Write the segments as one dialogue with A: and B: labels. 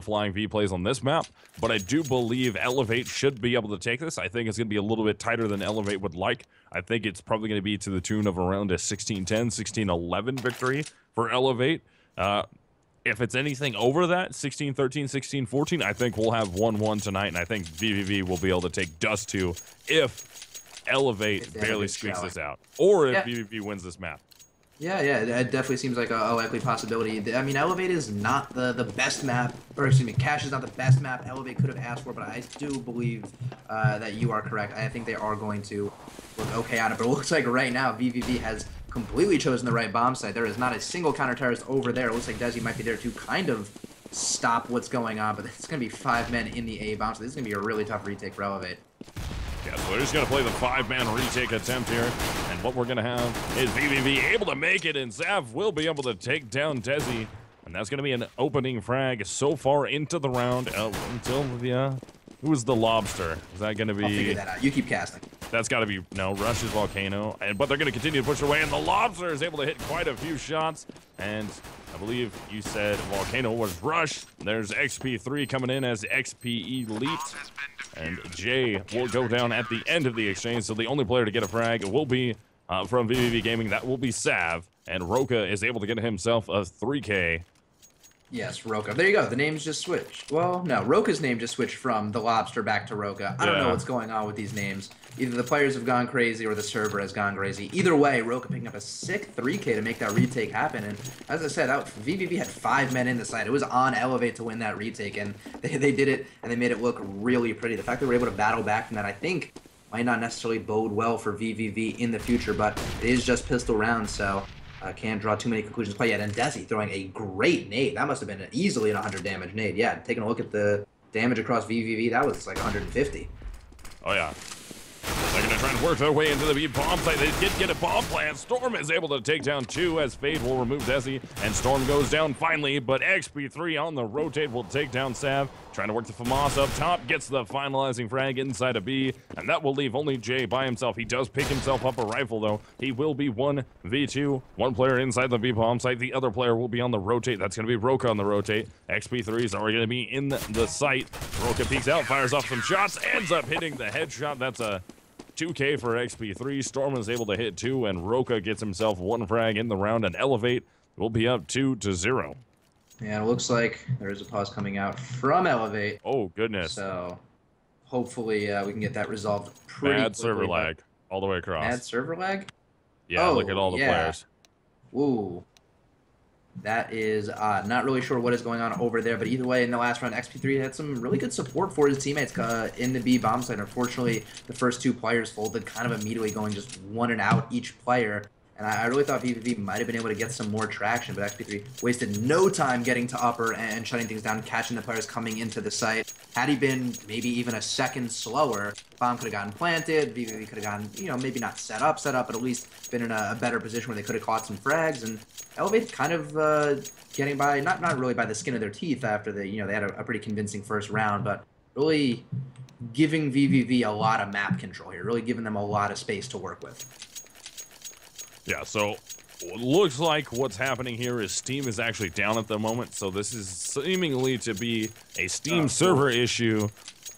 A: flying V plays on this map, but I do believe eLevate should be able to take this. I think it's going to be a little bit tighter than eLevate would like. I think it's probably going to be to the tune of around a 16-10, 16-11 victory for eLevate. If it's anything over that, 16-13, 16-14, I think we'll have 1-1 tonight, and I think vVv will be able to take Dust 2 if eLevate barely squeaks this out, or if vVv wins this map.
B: Yeah, it definitely seems like a likely possibility. I mean, eLevate is not the best map, or excuse me, Cache is not the best map eLevate could have asked for, but I do believe that you are correct. I think they are going to look okay on it, but it looks like right now vVv has completely chosen the right bomb site. There is not a single counter-terrorist over there. It looks like Desi might be there to kind of stop what's going on, but it's going to be 5 men in the A bomb, so this is going to be a really tough retake for eLevate.
A: Yeah, so they're just going to play the 5-man retake attempt here, and what we're going to have is vVv able to make it, and Zav will be able to take down Desi, and that's going to be an opening frag so far into the round until the, who's the lobster? Is that going to be...
B: I'll figure that out. You keep casting.
A: That's got to be, no, Rush's Volcano, but they're going to continue to push away, and the lobster is able to hit quite a few shots, and I believe you said Volcano was Rush. There's XP3 coming in as XP Elite, and Jay will go down at the end of the exchange, so the only player to get a frag will be from vVv Gaming. That will be Sav, and Roka is able to get himself a 3K.
B: Yes, Roka. There you go. The names just switched. Well, no, Roka's name just switched from the Lobster back to Roka. I don't know what's going on with these names. Either the players have gone crazy or the server has gone crazy. Either way, Roka picking up a sick 3K to make that retake happen. And as I said, vVv had 5 men in the site. It was on eLevate to win that retake, and they did it, and they made it look really pretty. The fact that they were able to battle back from that, I think, might not necessarily bode well for vVv in the future, but it is just pistol rounds, so... can't draw too many conclusions quite yet. And Desi throwing a great nade. That must have been easily an 100 damage nade. Yeah, taking a look at the damage across vVv, that was like 150.
A: Oh, yeah. They're going to try and work their way into the B bomb site. They did get a bomb plant. Storm is able to take down 2 as Fade will remove Desi, and Storm goes down finally, but XP3 on the rotate will take down Sav. Trying to work the FAMAS up top, gets the finalizing frag inside a B, and that will leave only Jay by himself. He does pick himself up a rifle, though. He will be 1v2. One player inside the B bomb site. The other player will be on the rotate. That's going to be Roka on the rotate. XP3 is already going to be in the site. Roka peeks out, fires off some shots, ends up hitting the headshot. That's a 2K for XP3. Storm is able to hit 2, and Roka gets himself 1 frag in the round, and eLevate will be up 2-0.
B: Yeah, it looks like there is a pause coming out from eLevate.
A: Oh, goodness.
B: So hopefully we can get that resolved pretty
A: Bad
B: quickly.
A: server lag all the way across.
B: Bad server lag?
A: Yeah, look at all the players.
B: Ooh. That is not really sure what is going on over there, but either way, in the last round, XP3 had some really good support for his teammates in the B bomb site. Unfortunately, the first 2 players folded kind of immediately, going just 1 and out each player. And I really thought vVv might have been able to get some more traction, but XP3 wasted no time getting to upper and shutting things down, catching the players coming into the site. Had he been maybe even a second slower, bomb could have gotten planted, vVv could have gotten, you know, maybe not set up, but at least been in a better position where they could have caught some frags. And eLevate kind of getting by, not really by the skin of their teeth after they had a pretty convincing first round, but really giving vVv a lot of map control here, really giving them a lot of space to work with.
A: Yeah, so looks like what's happening here is Steam is actually down at the moment, so this is seemingly to be a Steam server issue,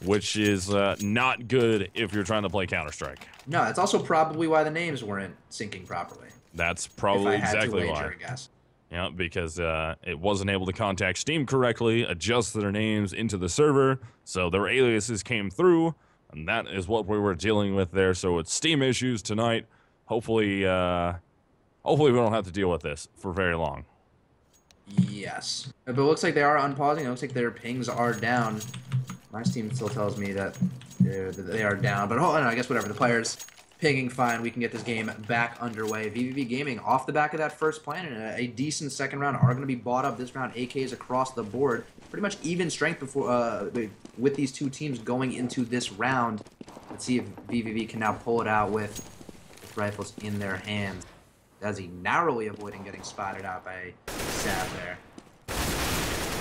A: which is not good if you're trying to play Counter-Strike.
B: No, that's also probably why the names weren't syncing properly.
A: That's probably exactly why.
B: I guess.
A: Yeah, because it wasn't able to contact Steam correctly, adjust their names into the server, so their aliases came through, and that is what we were dealing with there. So it's Steam issues tonight. Hopefully, hopefully we don't have to deal with this for very long.
B: Yes, but it looks like they are unpausing. It looks like their pings are down. My Steam still tells me that they are down, but I guess whatever. The players pinging fine. We can get this game back underway. vVv Gaming off the back of that first plan and a decent second round are going to be bought up this round. AKs across the board, pretty much even strength before with these 2 teams going into this round. Let's see if vVv can now pull it out with rifles in their hands. Desi narrowly avoiding getting spotted out by Sav there.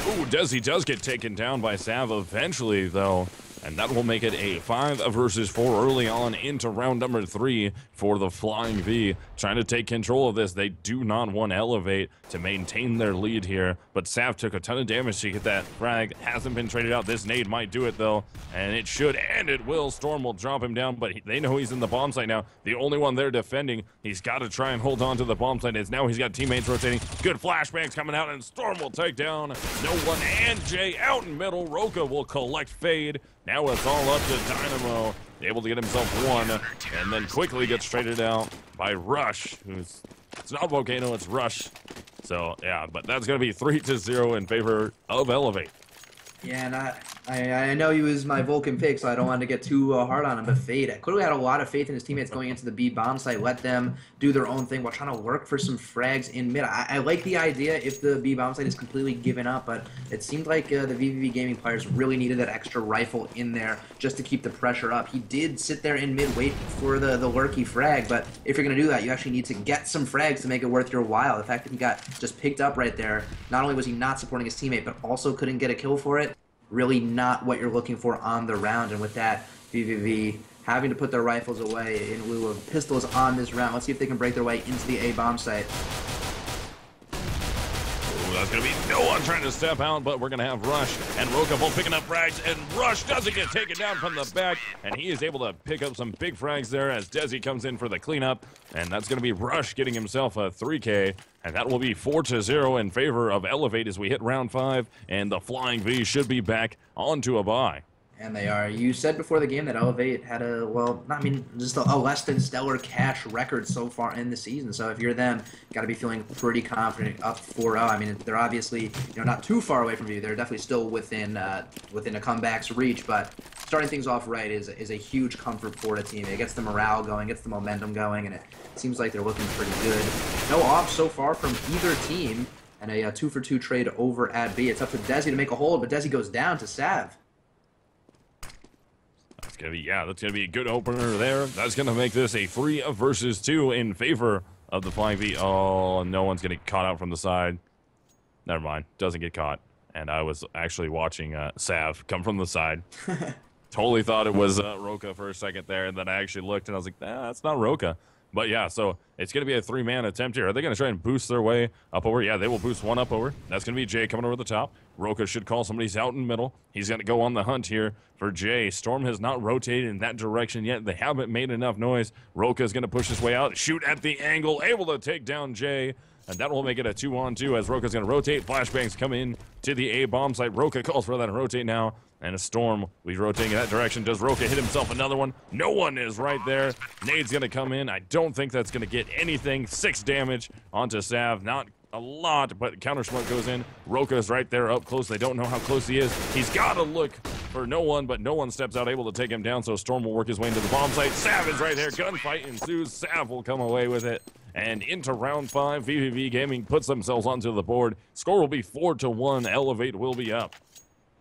A: Ooh, Desi does get taken down by Sav eventually, though, and that will make it a 5 versus 4 early on into round number 3 for the Flying V. Trying to take control of this. They do not want eLevate to maintain their lead here, but Sav took a ton of damage to get that frag. Hasn't been traded out. This nade might do it though, and it should, and it will. Storm will drop him down, but they know he's in the bomb site now. The only one they're defending. He's got to try and hold on to the bomb site. As now he's got teammates rotating. Good flashbangs coming out, and Storm will take down no one, and Jay out in middle. Roka will collect Fade. Now it's all up to Dynamo, able to get himself one, and then quickly gets traded out by Rush, who's, it's not Volcano, it's Rush. So yeah, but that's gonna be 3-0 in favor of eLevate.
B: Yeah, and I know he was my Vulcan pick, so I don't want to get too hard on him, but Fade clearly had a lot of faith in his teammates going into the B bomb site, let them do their own thing while trying to work for some frags in mid. I like the idea if the B bomb site is completely given up, but it seemed like the vVv Gaming players really needed that extra rifle in there just to keep the pressure up. He did sit there in mid, wait for the lurky frag, but if you're going to do that, you actually need to get some frags to make it worth your while. The fact that he got just picked up right there, not only was he not supporting his teammate, but also couldn't get a kill for it, really not what you're looking for on the round. And with that, vVv having to put their rifles away in lieu of pistols on this round. Let's see if they can break their way into the A bomb site.
A: That's going to be no one trying to step out, but we're going to have Rush and Roka both picking up frags, and Rush doesn't get taken down from the back, and he is able to pick up some big frags there as Desi comes in for the cleanup, and that's going to be Rush getting himself a 3K, and that will be 4-0 in favor of eLevate as we hit round 5, and the Flying V should be back onto a bye.
B: And they are. You said before the game that eLevate had a, well, I mean, just a less than stellar cash record so far in the season. So if you're them, you got to be feeling pretty confident up 4-0. I mean, they're obviously, not too far away from you. They're definitely still within a comeback's reach. But starting things off right is a huge comfort for the team. It gets the morale going, gets the momentum going, and it seems like they're looking pretty good. No off so far from either team, and a 2-for-2 trade over at B. It's up to Desi to make a hold, but Desi goes down to Sav.
A: That's gonna be a good opener there. That's gonna make this a 3 versus 2 in favor of the Flying V. Oh, no one's getting caught out from the side. Never mind, doesn't get caught. And I was actually watching Sav come from the side. Totally thought it was Roka for a second there, and then I actually looked and I was like, that's not Roka. But yeah, so it's going to be a 3-man attempt here. Are they going to try and boost their way up over? Yeah, they will boost one up over. That's going to be Jay coming over the top. Roka should call somebody's out in middle. He's going to go on the hunt here for Jay. Storm has not rotated in that direction yet. They haven't made enough noise. Roka is going to push his way out, shoot at the angle, able to take down Jay. And that will make it a 2-on-2 as Roka's going to rotate. Flashbangs come in to the A bomb site. Roka calls for that and rotate now. And a Storm will be rotating in that direction. Does Roka hit himself another one? No one is right there. Nade's going to come in. I don't think that's going to get anything. 6 damage onto Sav. Not a lot, but counter smoke goes in. Roka's right there up close. They don't know how close he is. He's got to look for no one, but no one steps out able to take him down. So Storm will work his way into the bomb site. Sav is right there. Gunfight ensues. Sav will come away with it. And into round 5, vVv Gaming puts themselves onto the board. Score will be 4-1. eLevate will be up.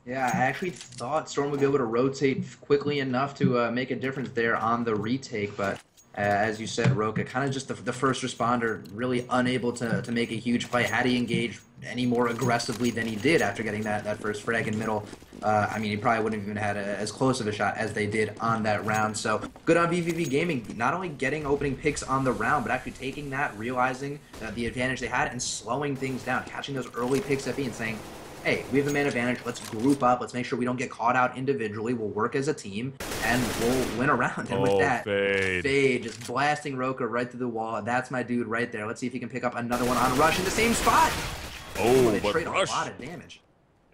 B: Yeah, I actually thought Storm would be able to rotate quickly enough to make a difference there on the retake, but as you said, Roka, kind of just the first responder, really unable to make a huge play. Had he engaged any more aggressively than he did after getting that first frag in middle, I mean, he probably wouldn't have even had as close of a shot as they did on that round. So good on vVv Gaming, not only getting opening picks on the round, but actually taking that, realizing the advantage they had, and slowing things down, catching those early picks at B and saying, hey, we have the man advantage, let's group up, let's make sure we don't get caught out individually, we'll work as a team, and we'll win a round. And with that, Fade just blasting Roka right through the wall. That's my dude right there. Let's see if he can pick up another one on Rush in the same spot.
A: Oh, but
B: Rush, a lot of damage.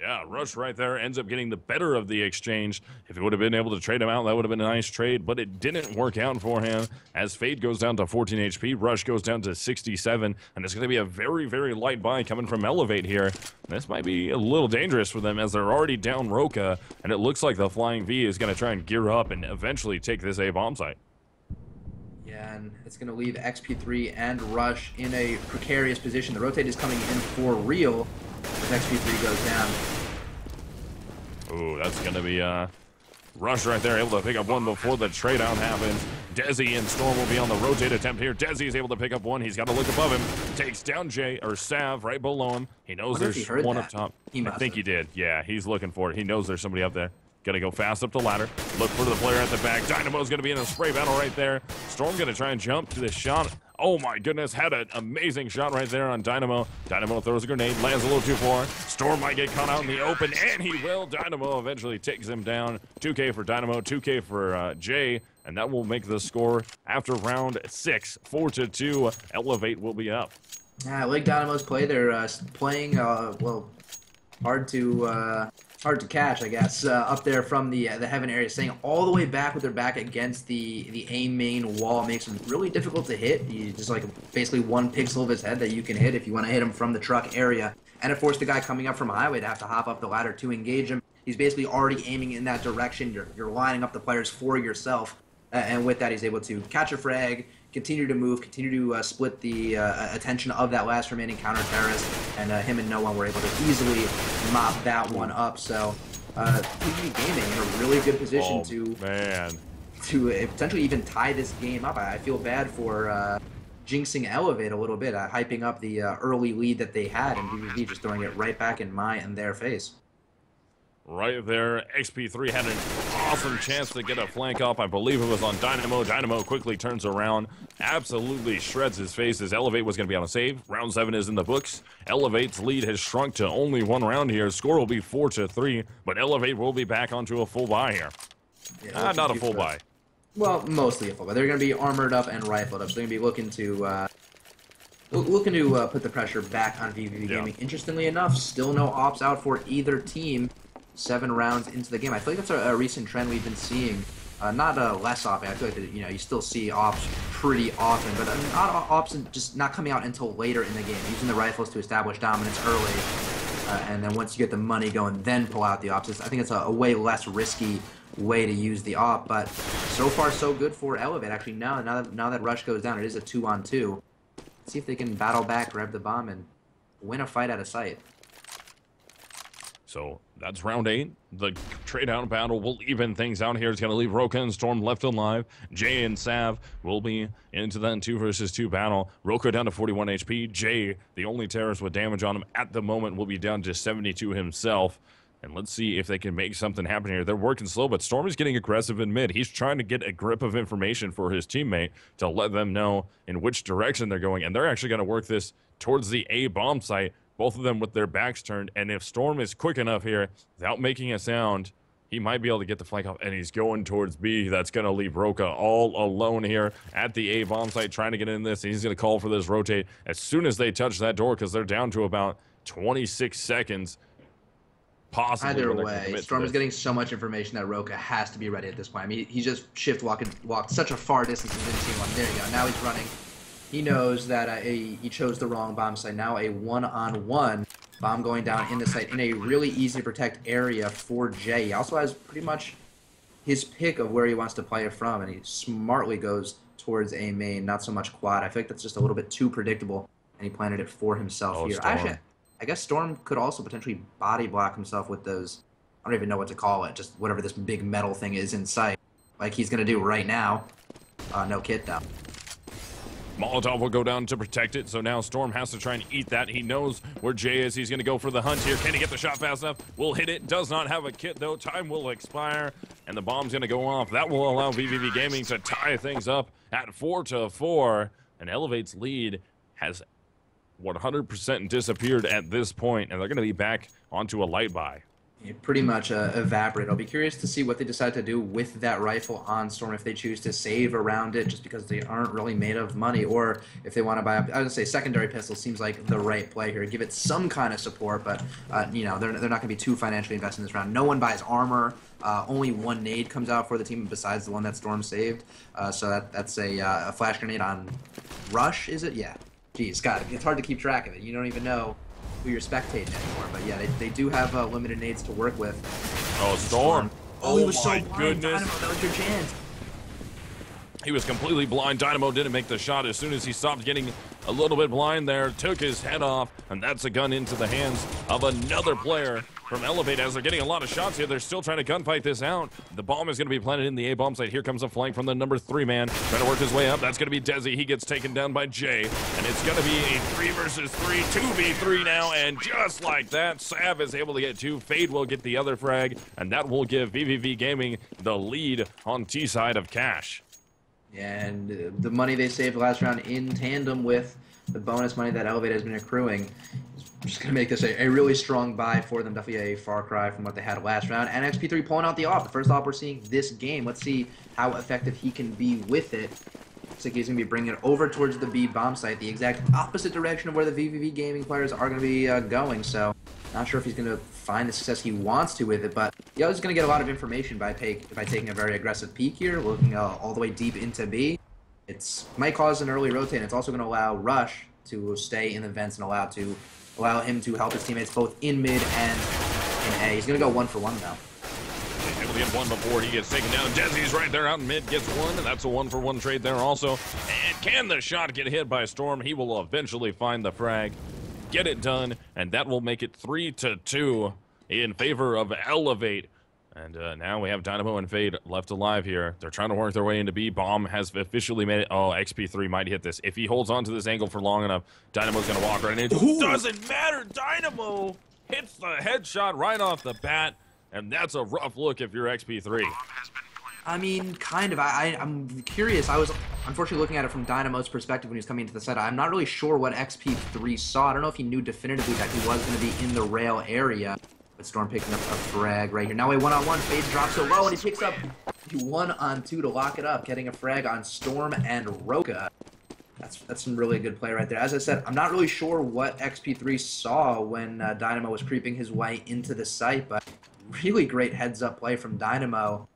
A: Yeah, Rush right there ends up getting the better of the exchange. If he would have been able to trade him out, that would have been a nice trade, but it didn't work out for him as Fade goes down to 14 HP, Rush goes down to 67, and it's going to be a very, very light buy coming from eLevate here. This might be a little dangerous for them as they're already down Roka, and it looks like the Flying V is going to try and gear up and eventually take this A bomb site.
B: Yeah, and it's going to leave XP3 and Rush in a precarious position. The rotate is coming in for real as XP3 goes down.
A: Ooh, that's going to be Rush right there, able to pick up one before the trade out happens. Desi and Storm will be on the rotate attempt here. Desi is able to pick up one. He's got to look above him. Takes down Jay, or Sav, right below him. He knows there's one up top. I think he did. Yeah, he's looking for it. He knows there's somebody up there. Gonna go fast up the ladder. Look for the player at the back. Dynamo's gonna be in a spray battle right there. Storm gonna try and jump to this shot. Oh my goodness, had an amazing shot right there on Dynamo. Dynamo throws a grenade, lands a little too far. Storm might get caught out in the open, and he will. Dynamo eventually takes him down. 2K for Dynamo, 2K for Jay, and that will make the score after round 6, 4-2. eLevate will be up.
B: Yeah, I like Dynamo's play. They're playing, well, hard to catch, I guess, up there from the heaven area, staying all the way back with their back against the A main wall. Makes him really difficult to hit. You just like basically 1 pixel of his head that you can hit if you want to hit him from the truck area. And it forced the guy coming up from highway to have to hop up the ladder to engage him. He's basically already aiming in that direction. You're lining up the players for yourself, and with that he's able to catch a frag, continue to move, continue to split the attention of that last remaining counter-terrorist, and him and No One were able to easily mop that one up. So vVv Gaming in a really good position to potentially even tie this game up. I feel bad for jinxing eLevate a little bit, hyping up the early lead that they had, and vVv just throwing it right back in my and their face.
A: Right there, XP3 had an awesome chance to get a flank up. I believe it was on Dynamo. Dynamo quickly turns around, absolutely shreds his faces. eLevate was going to be on a save. Round 7 is in the books. eLevate's lead has shrunk to only 1 round here. Score will be 4-3, but eLevate will be back onto a full buy here. Yeah, not a full buy.
B: Well, mostly a full buy. They're going to be armored up and rifled up, so they're going to be looking to put the pressure back on vVv Gaming. Interestingly enough, still no ops out for either team. 7 rounds into the game. I feel like that's a recent trend we've been seeing. Not less often. I feel like that, you still see ops pretty often, but not ops just not coming out until later in the game. Using the rifles to establish dominance early, and then once you get the money going, then pull out the ops. I think it's a way less risky way to use the op, but so far so good for eLevate. Actually, now that Rush goes down, it is a 2-on-2. Let's see if they can battle back, grab the bomb, and win a fight out of sight.
A: So that's round 8. The trade-out battle will even things out here. It's going to leave Roka and Storm left alive. Jay and Sav will be into that 2 versus 2 battle. Roka down to 41 HP. Jay, the only terrorist with damage on him at the moment, will be down to 72 himself. And let's see if they can make something happen here. They're working slow, but Storm is getting aggressive in mid. He's trying to get a grip of information for his teammate to let them know in which direction they're going. And they're actually going to work this towards the A bomb site. Both of them with their backs turned, and if Storm is quick enough here, without making a sound, he might be able to get the flank off, and he's going towards B. That's going to leave Roka all alone here at the A bomb site, trying to get in this. He's going to call for this rotate as soon as they touch that door, because they're down to about 26 seconds. Possibly.
B: Either way, Storm is getting so much information that Roka has to be ready at this point. I mean, he just walked such a far distance and didn't see one. There you go. Now he's running. He knows that he chose the wrong bomb site. Now a 1-on-1 bomb going down in the site in a really easy to protect area for Jay. He also has pretty much his pick of where he wants to play it from, and he smartly goes towards A main, not so much quad. I feel like that's just a little bit too predictable, and he planted it for himself here. Actually, I guess Storm could also potentially body block himself with those, I don't even know what to call it, just whatever this big metal thing is in sight, like he's going to do right now. No kit, though.
A: Molotov will go down to protect it, so now Storm has to try and eat that. He knows where Jay is. He's going to go for the hunt here. Can he get the shot fast enough? Will hit it. Does not have a kit, though. Time will expire, and the bomb's going to go off. That will allow vVv Gaming to tie things up at 4-4, and eLevate's lead has 100% disappeared at this point, and they're going to be back onto a light buy.
B: Pretty much evaporate. I'll be curious to see what they decide to do with that rifle on Storm, if they choose to save around it just because they aren't really made of money, or if they want to buy up. I would say secondary pistol seems like the right play here. Give it some kind of support, but they're not going to be too financially invested in this round. No one buys armor. Only 1 nade comes out for the team besides the one that Storm saved. So that's a flash grenade on Rush, is it? Yeah. Geez, God, it's hard to keep track of it. You don't even know who you're spectating anymore, but yeah, they do have limited nades to work with.
A: Oh, Storm!
B: Oh, he was so
A: goodness!
B: Dynamo, that was your chance.
A: He was completely blind. Dynamo didn't make the shot. As soon as he stopped getting a little bit blind there, took his head off, and that's a gun into the hands of another player from eLevate. As they're getting a lot of shots here, they're still trying to gunfight this out. The bomb is going to be planted in the A bomb site. Here comes a flank from the number 3 man, trying to work his way up. That's going to be Desi. He gets taken down by Jay, and it's going to be a 3 versus 3, 2v3 now, and just like that, Sav is able to get 2. Fade will get the other frag, and that will give vVv Gaming the lead on T side of Cash.
B: And the money they saved last round in tandem with the bonus money that eLevate has been accruing is just going to make this a really strong buy for them. Definitely a far cry from what they had last round. And XP3 pulling out the AWP. The first AWP we're seeing this game. Let's see how effective he can be with it. Looks like he's going to be bringing it over towards the B bomb site, the exact opposite direction of where the vVv Gaming players are going to be going. So not sure if he's going to find the success he wants to with it, but he's going to get a lot of information by taking a very aggressive peek here, looking all the way deep into B. It might cause an early rotate, and it's also going to allow Rush to stay in the vents and allow him to help his teammates both in mid and in A. He's going to go 1 for 1 now.
A: Able to get 1 before he gets taken down. Desi's right there out in mid, gets 1, and that's a 1 for 1 trade there also. And can the shot get hit by Storm? He will eventually find the frag, get it done, and that will make it 3-2 in favor of eLevate. And now we have Dynamo and Fade left alive here. They're trying to work their way into B. Bomb has officially made it. Oh, XP3 might hit this. If he holds on to this angle for long enough, Dynamo's going to walk right in. It doesn't matter. Dynamo hits the headshot right off the bat, and that's a rough look if you're XP3.
B: I mean, kind of. I'm curious. I was unfortunately looking at it from Dynamo's perspective when he was coming into the set. I'm not really sure what XP3 saw. I don't know if he knew definitively that he was going to be in the rail area. But Storm picking up a frag right here. Now a 1-on-1. Fade drops so low, and he picks up 1-on-2 to lock it up, getting a frag on Storm and Roka. That's some really good play right there. As I said, I'm not really sure what XP3 saw when Dynamo was creeping his way into the site, but really great heads-up play from Dynamo.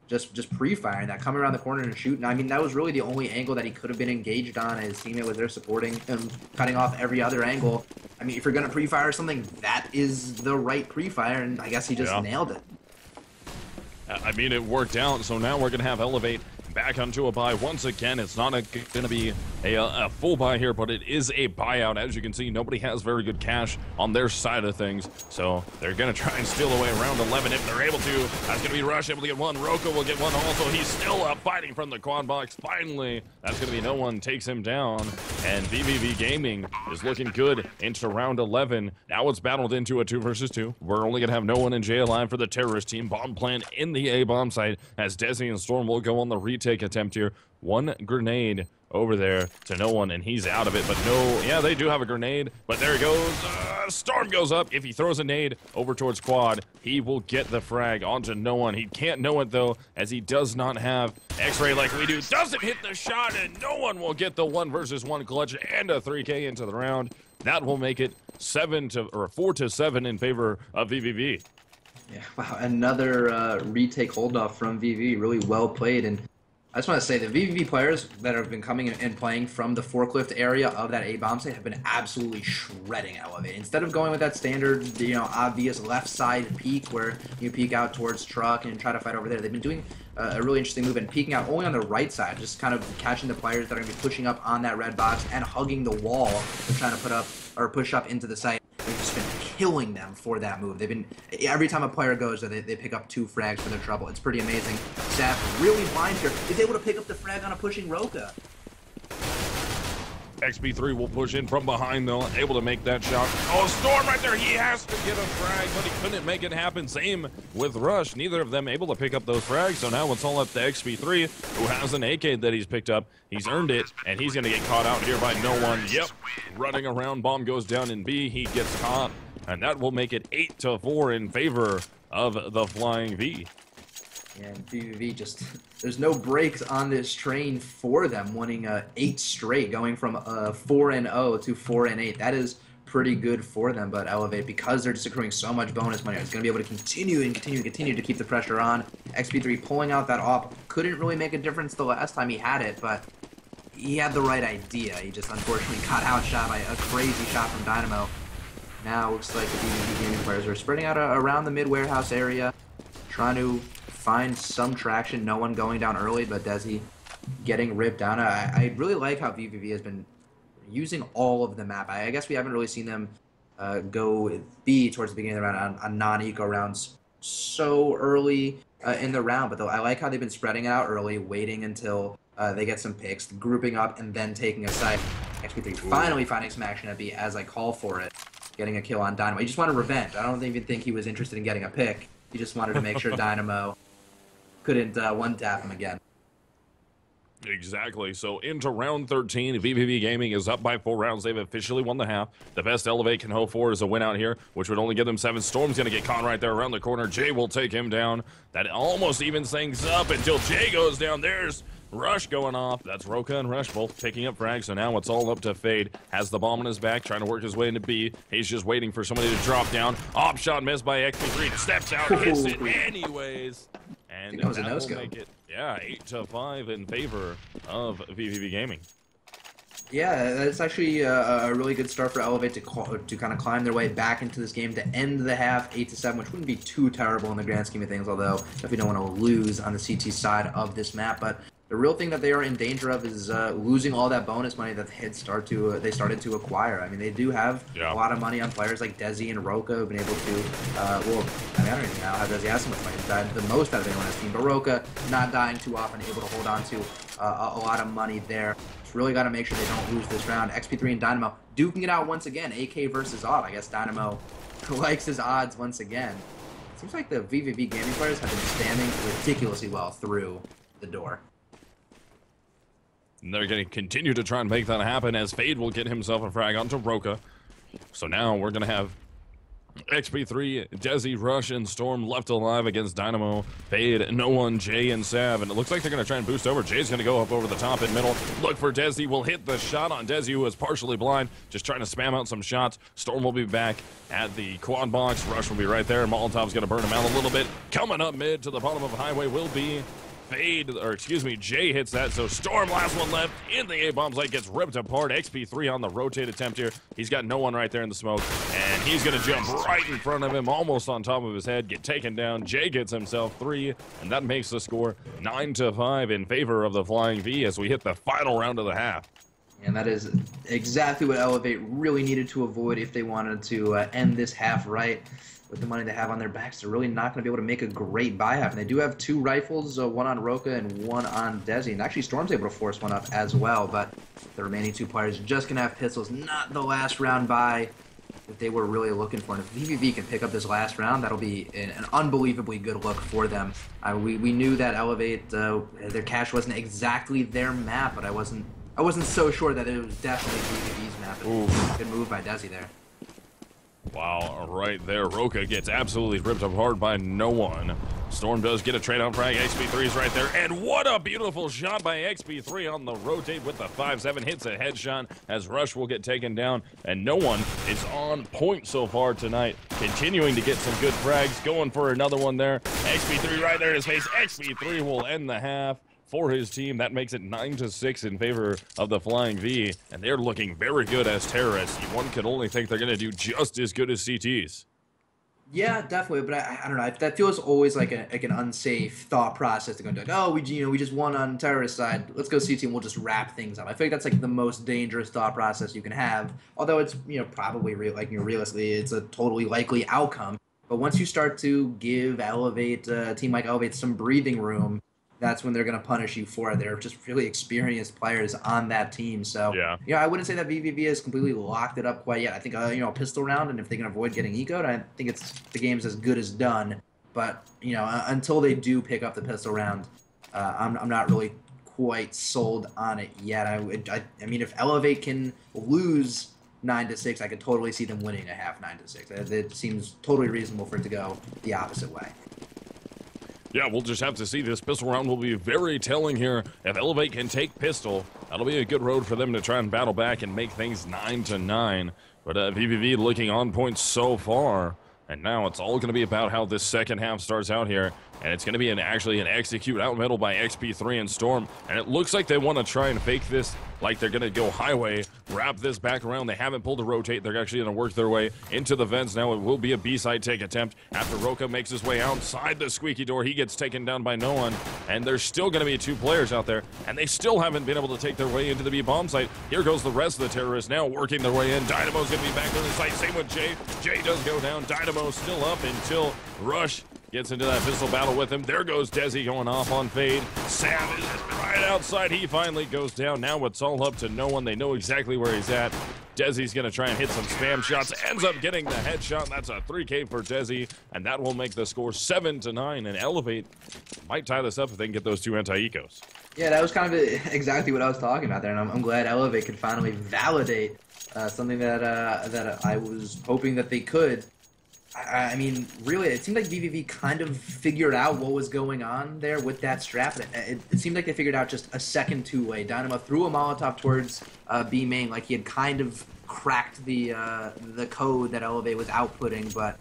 B: Just pre-firing that, coming around the corner and shooting. I mean, that was really the only angle that he could have been engaged on. His teammate was there supporting him, cutting off every other angle. I mean, if you're going to pre-fire something, that is the right pre-fire, and I guess he just nailed it.
A: I mean, it worked out, so now we're going to have eLevate back onto a buy once again. It's not going to be a full buy here, but it is a buyout. As you can see, nobody has very good cash on their side of things, so they're going to try and steal away around 11 if they're able to. That's going to be Rush able to get 1. Roka will get 1 also. He's still up fighting from the quad box. Finally, that's going to be no one takes him down, and vVv Gaming is looking good into round 11. Now it's battled into a 2 versus 2. We're only going to have no one in J alive for the terrorist team. Bomb plant in the A bomb site as Desi and Storm will go on the retake attempt here. 1 grenade over there to no one, and he's out of it. But no, yeah, they do have a grenade, but there he goes. Storm goes up. If he throws a nade over towards quad, he will get the frag onto no one. He can't know it, though, as he does not have X-ray like we do. Doesn't hit the shot, and no one will get the 1 versus 1 clutch and a 3K into the round. That will make it 4-7 in favor of vVv.
B: Yeah, wow, another retake holdoff from vVv. Really well played, and I just want to say the vVv players that have been coming and playing from the forklift area of that A bomb site have been absolutely shredding eLevate. Instead of going with that standard, obvious left side peek where you peek out towards truck and try to fight over there, they've been doing a really interesting move and peeking out only on the right side, just kind of catching the players that are going to be pushing up on that red box and hugging the wall they're trying to put up or push up into the site. They've just been killing them for that move. They've been, every time a player goes there, they pick up 2 frags for their trouble. It's pretty amazing. Sav, really blind here, is able to pick up the frag on a pushing Roka.
A: XP3 will push in from behind, though, able to make that shot. Oh, Storm right there. He has to get a frag, but he couldn't make it happen. Same with Rush. Neither of them able to pick up those frags, so now it's all up to XP3, who has an AK that he's picked up. He's earned it, and he's going to get caught out here by no one. Yep, running around. Bomb goes down in B. He gets caught, and that will make it 8-4 in favor of the Flying V.
B: And vVv just, there's no brakes on this train for them, winning 8 straight, going from 4-0 to 4-8. That is pretty good for them, but eLevate, because they're just accruing so much bonus money, it's going to be able to continue to keep the pressure on. XP3 pulling out that AWP couldn't really make a difference the last time he had it, but he had the right idea. He just unfortunately got outshot by a crazy shot from Dynamo. Now it looks like the vVv Gaming players are spreading out around the mid-warehouse area, trying to find some traction. No one going down early, but Desi getting ripped down. I really like how vVv has been using all of the map. I guess we haven't really seen them go B towards the beginning of the round on non-eco rounds so early in the round, but I like how they've been spreading it out early, waiting until they get some picks, grouping up, and then taking a side. XP3 finally finding some action at B as I call for it, getting a kill on Dynamo. He just wanted revenge. I don't even think he was interested in getting a pick. He just wanted to make sure Dynamo couldn't one-tap him again.
A: Exactly. So into round 13, vVv Gaming is up by 4 rounds. They've officially won the half. The best eLevate can hope for is a win out here, which would only give them 7. Storm's going to get caught right there around the corner. Jay will take him down. That almost evens things up until Jay goes down. There's Rush going off. That's Roka and Rush both picking up frags. So now it's all up to Fade. Has the bomb on his back, trying to work his way into B. He's just waiting for somebody to drop down. Op shot missed by XP3. Steps out, hits it anyways. And
B: that was a no-scope.
A: Make it, yeah, 8-5 in favor of vVv Gaming.
B: Yeah, that's actually a really good start for eLevate to kind of climb their way back into this game to end the half 8-7, which wouldn't be too terrible in the grand scheme of things, although definitely don't want to lose on the CT side of this map. But the real thing that they are in danger of is losing all that bonus money that they started to acquire. I mean, they do have a lot of money on players like Desi and Roka who've been able to, well, I mean, I don't even know how Desi has so much money. He's died the most out of anyone on his team, but Roka not dying too often, able to hold on to a lot of money there. Just really got to make sure they don't lose this round. XP3 and Dynamo duking it out once again. AK versus Odd. I guess Dynamo likes his odds once again. It seems like the vVv Gaming players have been standing ridiculously well through the door.
A: And they're going to continue to try and make that happen as Fade will get himself a frag onto Roka. So now we're going to have XP3, Desi, Rush, and Storm left alive against Dynamo, Fade, No One, Jay, and Sav. And it looks like they're going to try and boost over. Jay's going to go up over the top in middle. Look for Desi. Will hit the shot on Desi, who is partially blind. Just trying to spam out some shots. Storm will be back at the quad box. Rush will be right there. Molotov's going to burn him out a little bit. Coming up mid to the bottom of the highway will be Fade, or excuse me, Jay hits that, so Storm, last one left in the A-bomb site, gets ripped apart. XP3 on the rotate attempt here. He's got No One right there in the smoke, and he's going to jump right in front of him, almost on top of his head, get taken down. Jay gets himself 3, and that makes the score 9-5 in favor of the Flying V as we hit the final round of the half.
B: And that is exactly what eLevate really needed to avoid if they wanted to end this half right. With the money they have on their backs, they're really not going to be able to make a great buy half. And they do have 2 rifles, one on Roka and one on Desi. And actually, Storm's able to force one up as well. But the remaining 2 players just going to have pistols. Not the last round buy that they were really looking for. And if vVv can pick up this last round, that'll be an unbelievably good look for them. We knew that eLevate, their cache wasn't exactly their map, but I wasn't so sure that it was definitely vVv's map. And good move by Desi there.
A: Wow, right there, Roka gets absolutely ripped apart by No One. Storm does get a trade-out frag. XP3's right there, and what a beautiful shot by XP3 on the rotate with the 5-7. Hits a headshot as Rush will get taken down, and No One is on point so far tonight. Continuing to get some good frags, going for another one there. XP3 right there in his face. XP3 will end the half for his team. That makes it 9-6 in favor of the Flying V, and they're looking very good as terrorists. One could only think they're going to do just as good as CTs.
B: Yeah, definitely, but I don't know. That feels always like an unsafe thought process to go like, oh, we just won on terrorist side. Let's go CT and we'll just wrap things up. I feel like that's like the most dangerous thought process you can have. Although it's probably realistically it's a totally likely outcome. But once you start to give eLevate a team like eLevate some breathing room, that's when they're going to punish you for it. They're just really experienced players on that team. So, I wouldn't say that vVv has completely locked it up quite yet. I think, a pistol round, and if they can avoid getting eco'd, I think the game's as good as done. But, until they do pick up the pistol round, I'm not really quite sold on it yet. I mean, if eLevate can lose 9-6, I could totally see them winning a half 9-6. It seems totally reasonable for it to go the opposite way.
A: Yeah, we'll just have to see. This pistol round will be very telling here. If eLevate can take pistol, that'll be a good road for them to try and battle back and make things 9-9. But vVv looking on point so far. And now it's all going to be about how this second half starts out here. And it's going to be actually an execute out middle by XP3 and Storm. And it looks like they want to try and fake this like they're going to go highway, wrap this back around. They haven't pulled a rotate. They're actually going to work their way into the vents. Now it will be a B-side take attempt after Roka makes his way outside the squeaky door. He gets taken down by no one, and there's still going to be 2 players out there, and they still haven't been able to take their way into the B bomb site. Here goes the rest of the terrorists now working their way in. Dynamo's going to be back on the site. Same with Jay. Jay does go down. Dynamo's still up until Rush gets into that pistol battle with him. There goes Desi going off on Fade. Sav is right outside. He finally goes down. Now it's all up to no one. They know exactly where he's at. Desi's going to try and hit some spam shots. Ends up getting the headshot. That's a 3K for Desi, and that will make the score 7-9. And eLevate might tie this up if they can get those 2 anti-ecos.
B: Yeah, that was kind of exactly what I was talking about there, and I'm glad eLevate could finally validate something that I was hoping that they could. I mean, really, it seemed like vVv kind of figured out what was going on there with that strap. It seemed like they figured out just a second two-way. Dynamo threw a Molotov towards B main, like he had kind of cracked the code that eLevate was outputting, but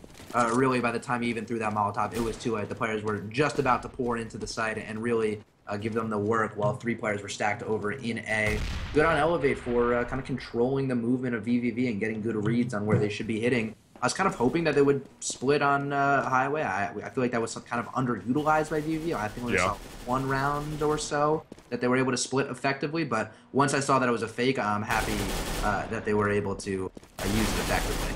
B: really by the time he even threw that Molotov, it was too late. The players were just about to pour into the site and really give them the work while 3 players were stacked over in A. Good on eLevate for kind of controlling the movement of vVv and getting good reads on where they should be hitting. I was kind of hoping that they would split on highway. I feel like that was kind of underutilized by vVv. I think we saw 1 round or so that they were able to split effectively, but once I saw that it was a fake, I'm happy that they were able to use it effectively.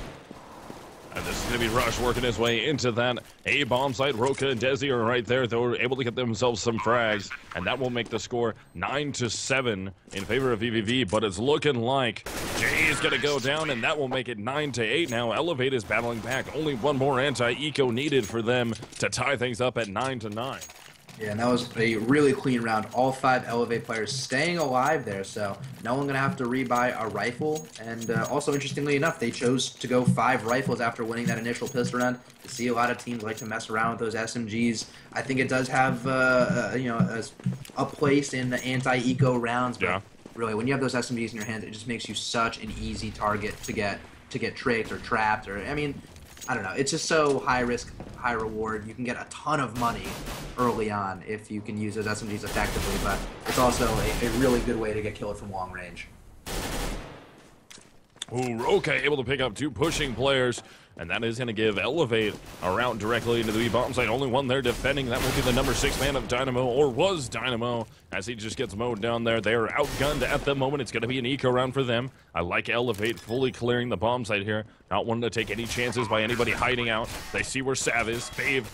A: And this is going to be Rush working his way into that A bomb site. Roka and Desi are right there. They were able to get themselves some frags, and that will make the score 9-7 in favor of vVv. But it's looking like Jay is going to go down, and that will make it 9-8 now. eLevate is battling back. Only 1 more anti-eco needed for them to tie things up at 9-9.
B: Yeah, and that was a really clean round. All 5 eLevate players staying alive there, so no one going to have to rebuy a rifle. And also, interestingly enough, they chose to go 5 rifles after winning that initial pistol round. You see a lot of teams like to mess around with those SMGs. I think it does have a place in the anti-eco rounds, but really, when you have those SMGs in your hands, it just makes you such an easy target to get tricked or trapped. Or I mean, I don't know. It's just so high risk, high reward. You can get a ton of money early on if you can use those SMGs effectively, but it's also a really good way to get killed from long range.
A: Ooh, Roka able to pick up 2 pushing players, and that is going to give eLevate a route directly into the B bomb site. Only one there defending. That will be the number 6 man of Dynamo, or was Dynamo, as he just gets mowed down there. They are outgunned at the moment. It's going to be an eco round for them. I like eLevate fully clearing the bomb site here, not wanting to take any chances by anybody hiding out. They see where Sav is. Fade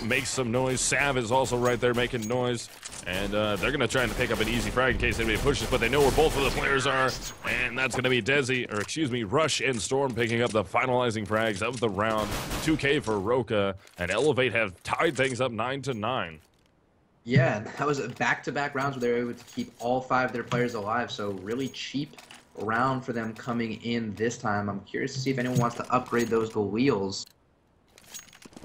A: makes some noise. Sav is also right there making noise. And they're going to try and pick up an easy frag in case anybody pushes, but they know where both of the players are. And that's going to be Rush and Storm picking up the finalizing frags of the round. 2K for Roka, and eLevate have tied things up 9-9.
B: Yeah, that was back-to-back rounds where they were able to keep all 5 of their players alive, so really cheap round for them coming in this time. I'm curious to see if anyone wants to upgrade those Galils.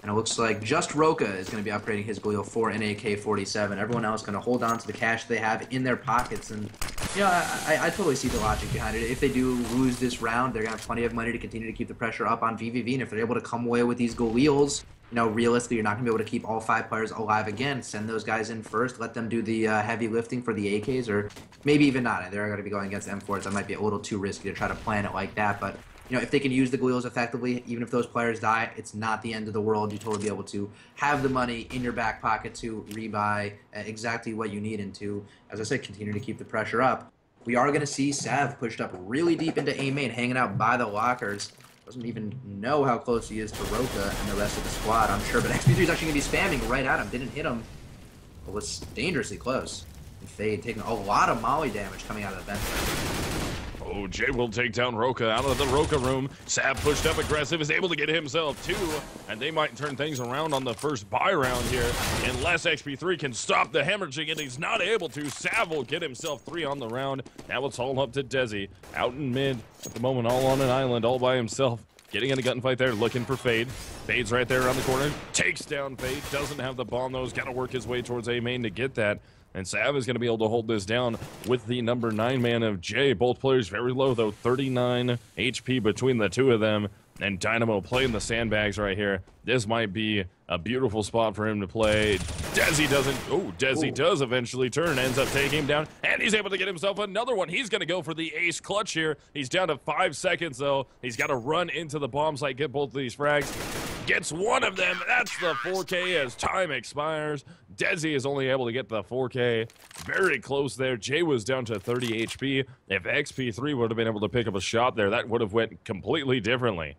B: And it looks like just Roka is going to be upgrading his Galil for an AK-47. Everyone else going to hold on to the cash they have in their pockets. And, you know, I totally see the logic behind it. If they do lose this round, they're going to have plenty of money to continue to keep the pressure up on vVv. And if they're able to come away with these Galils, you know, realistically, you're not going to be able to keep all 5 players alive again. Send those guys in first. Let them do the heavy lifting for the AKs, or maybe even not. They're going to be going against M4s. That might be a little too risky to try to plan it like that. But, you know, if they can use the Galils effectively, even if those players die, it's not the end of the world. You totally be able to have the money in your back pocket to rebuy exactly what you need and to, as I said, continue to keep the pressure up. We are going to see Sav pushed up really deep into A main, hanging out by the lockers. Doesn't even know how close he is to Roka and the rest of the squad, I'm sure. But XP3 is actually going to be spamming right at him. Didn't hit him, but was dangerously close. And Fade taking a lot of molly damage coming out of the bench.
A: Oh, Jay will take down Roka out of the Roka room. Sav pushed up aggressive, is able to get himself 2, and they might turn things around on the first buy round here. Unless XP3 can stop the hemorrhaging, and he's not able to. Sav will get himself 3 on the round. Now it's all up to Desi. Out in mid at the moment, all on an island, all by himself. Getting in a gunfight there, looking for Fade. Fade's right there around the corner. Takes down Fade. Doesn't have the bomb, though. He's got to work his way towards A main to get that. And Sav is going to be able to hold this down with the number 9 man of Jay. Both players very low, though. 39 HP between the 2 of them. And Dynamo playing the sandbags right here. This might be a beautiful spot for him to play. Desi doesn't. Oh, Desi does eventually turn, ends up taking him down, and he's able to get himself another one. He's going to go for the ace clutch here. He's down to 5 seconds, though. He's got to run into the bomb site, get both of these frags. Gets one of them. That's the 4K as time expires. Desi is only able to get the 4K. Very close there. Jay was down to 30 HP. If XP3 would have been able to pick up a shot there, that would have went completely differently.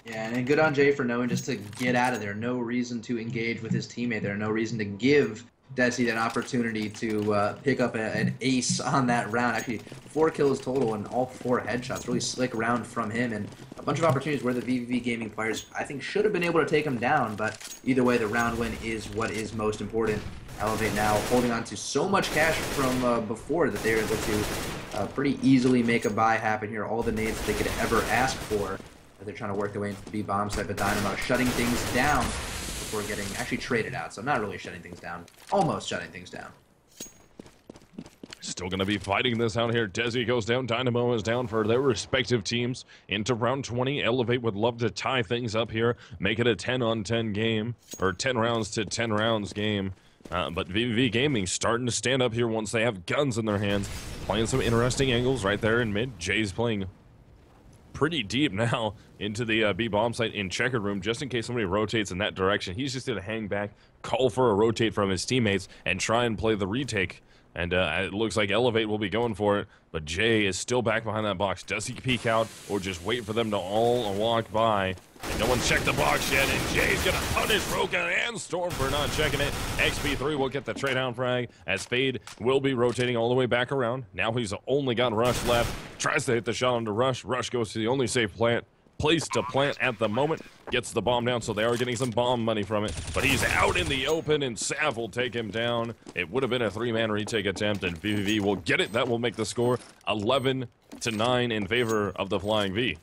B: Yeah, and good on Jay for knowing just to get out of there. No reason to engage with his teammate there. No reason to give Desi that opportunity to pick up an ace on that round. Actually, 4 kills total and all 4 headshots. Really slick round from him, and a bunch of opportunities where the vVv Gaming players, I think, should have been able to take him down, but either way, the round win is what is most important. eLevate now holding on to so much cash from before that they were able to pretty easily make a buy happen here. All the nades that they could ever ask for. They're trying to work their way into the B bomb site, but Dynamo shutting things down before getting actually traded out. So not really shutting things down, almost shutting things down.
A: Still going to be fighting this out here. Desi goes down, Dynamo is down for their respective teams into round 20. eLevate would love to tie things up here, make it a 10-on-10 game, or 10 rounds to 10 rounds game. But vVv Gaming starting to stand up here once they have guns in their hands, playing some interesting angles right there in mid. Jay's playing pretty deep now into the B bomb site in checkered room, just in case somebody rotates in that direction. He's just going to hang back, call for a rotate from his teammates, and try and play the retake. And it looks like eLevate will be going for it, but Jay is still back behind that box. Does he peek out or just wait for them to all walk by? And no one's checked the box yet, and Jay's going to punish Roka and Storm for not checking it. XP3 will get the trade down frag, as Fade will be rotating all the way back around. Now he's only got Rush left. Tries to hit the shot onto Rush. Rush goes to the only safe place to plant at the moment. Gets the bomb down, so they are getting some bomb money from it. But he's out in the open, and Sav will take him down. It would have been a 3-man retake attempt, and vVv will get it. That will make the score 11-9 in favor of the Flying V.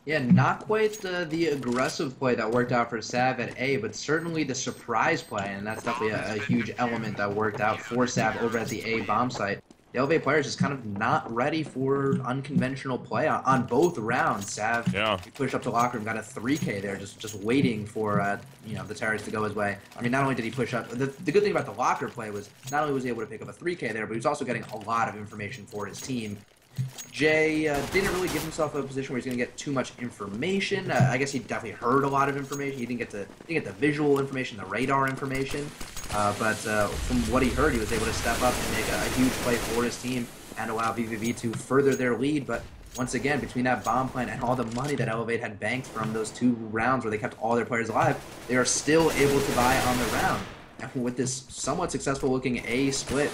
B: Yeah, not quite the aggressive play that worked out for Sav at A, but certainly the surprise play, and that's definitely a huge element that worked out for Sav over at the A bomb site. The eLevate players is kind of not ready for unconventional play on both rounds. Sav, he pushed up to locker room, got a 3K there, just waiting for the terrorists to go his way. I mean, not only did he push up, the good thing about the locker play was not only was he able to pick up a 3K there, but he was also getting a lot of information for his team. Jay didn't really give himself a position where he's going to get too much information. I guess he definitely heard a lot of information. He didn't get the visual information, the radar information. But from what he heard, he was able to step up and make a huge play for his team and allow vVv to further their lead. But once again, between that bomb plant and all the money that eLevate had banked from those 2 rounds where they kept all their players alive, they are still able to buy on the round. And with this somewhat successful looking A split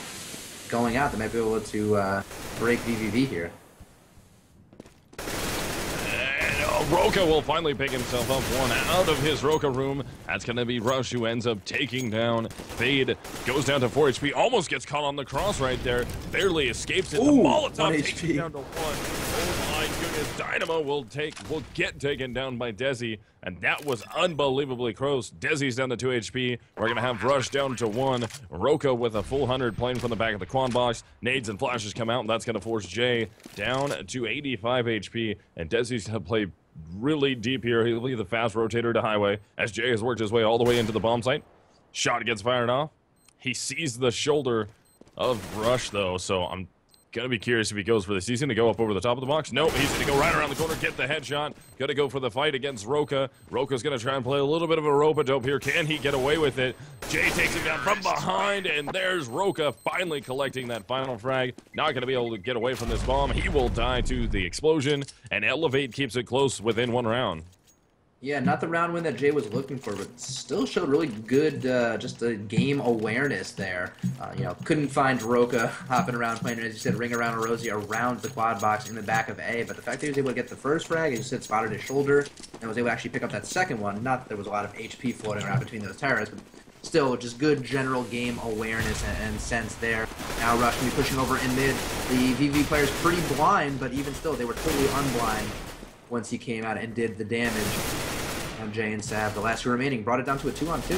B: going out, they might be able to break vVv here.
A: Roka will finally pick himself up one out of his Roka room. That's going to be Rush, who ends up taking down Fade. Goes down to 4 HP. Almost gets caught on the cross right there. Barely escapes it.
B: Ooh,
A: the Molotov takes
B: HP.
A: him down to 1. Oh my goodness. Dynamo will get taken down by Desi. And that was unbelievably close. Desi's down to 2 HP. We're going to have Rush down to 1. Roka with a full 100 playing from the back of the quad box. Nades and flashes come out, and that's going to force Jay down to 85 HP. And Desi's going to play really deep here. He'll be the fast rotator to highway as Jay has worked his way all the way into the bomb site. Shot gets fired off. He sees the shoulder of Rush, though, so I'm gonna be curious if he goes for this. He's gonna go up over the top of the box. Nope, he's gonna go right around the corner, get the headshot. Gonna go for the fight against Roka. Roka's gonna try and play a little bit of a rope-a-dope here. Can he get away with it? Jay takes him down from behind, and there's Roka finally collecting that final frag. Not gonna be able to get away from this bomb. He will die to the explosion, and eLevate keeps it close within 1 round.
B: Yeah, not the round win that Jay was looking for, but still showed really good just a game awareness there. Couldn't find Roka hopping around playing, as you said, ring around a Rosie around the quad box in the back of A, but the fact that he was able to get the first frag, as you said, spotted his shoulder, and was able to actually pick up that second one. Not that there was a lot of HP floating around between those terrorists, but still just good general game awareness and sense there. Now Rush can be pushing over in mid. The vVv player's pretty blind, but even still, they were totally unblind once he came out and did the damage. Now Jay and Sav, the last 2 remaining, brought it down to a 2-on-2.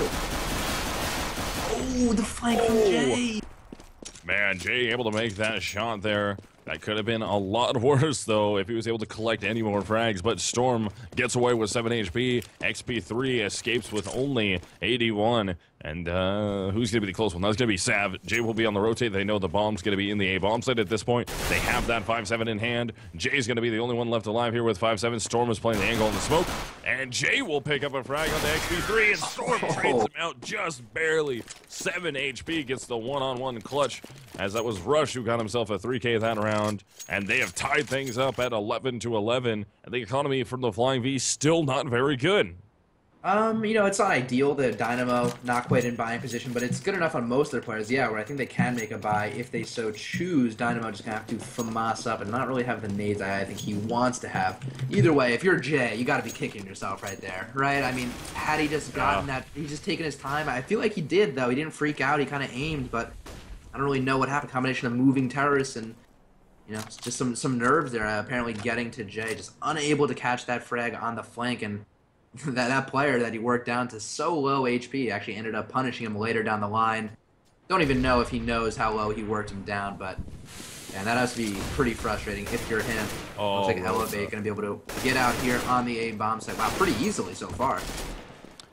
B: Oh, the flank from Jay!
A: Man, Jay able to make that shot there. That could have been a lot worse, though, if he was able to collect any more frags. But Storm gets away with 7 HP. XP3 escapes with only 81. And who's going to be the close one? That's going to be Sav. Jay will be on the rotate. They know the bomb's going to be in the A bomb site at this point. They have that 5-7 in hand. Jay's going to be the only one left alive here with 5-7. Storm is playing the angle in the smoke. And Jay will pick up a frag on the XP3. And Storm trades him out just barely. 7 HP gets the one-on-one clutch, as that was Rush who got himself a 3K that round. And they have tied things up at 11-11. And the economy from the Flying V still not very good.
B: You know, it's not ideal, the Dynamo not quite in buying position, but it's good enough on most of their players, yeah, where I think they can make a buy if they so choose. Dynamo just gonna have to FAMAS up and not really have the nades I think he wants to have. Either way, if you're Jay, you gotta be kicking yourself right there, right? I mean, had he just gotten that, he's just taken his time. I feel like he did, though. He didn't freak out, he kind of aimed, but I don't really know what happened. Combination of moving terrorists and, you know, just some nerves there, apparently getting to Jay, just unable to catch that frag on the flank, and that player that he worked down to so low HP actually ended up punishing him later down the line. Don't even know if he knows how low he worked him down, but and that has to be pretty frustrating if you're him. Looks like eLevate going to be able to get out here on the A bomb site. Wow, pretty easily so far.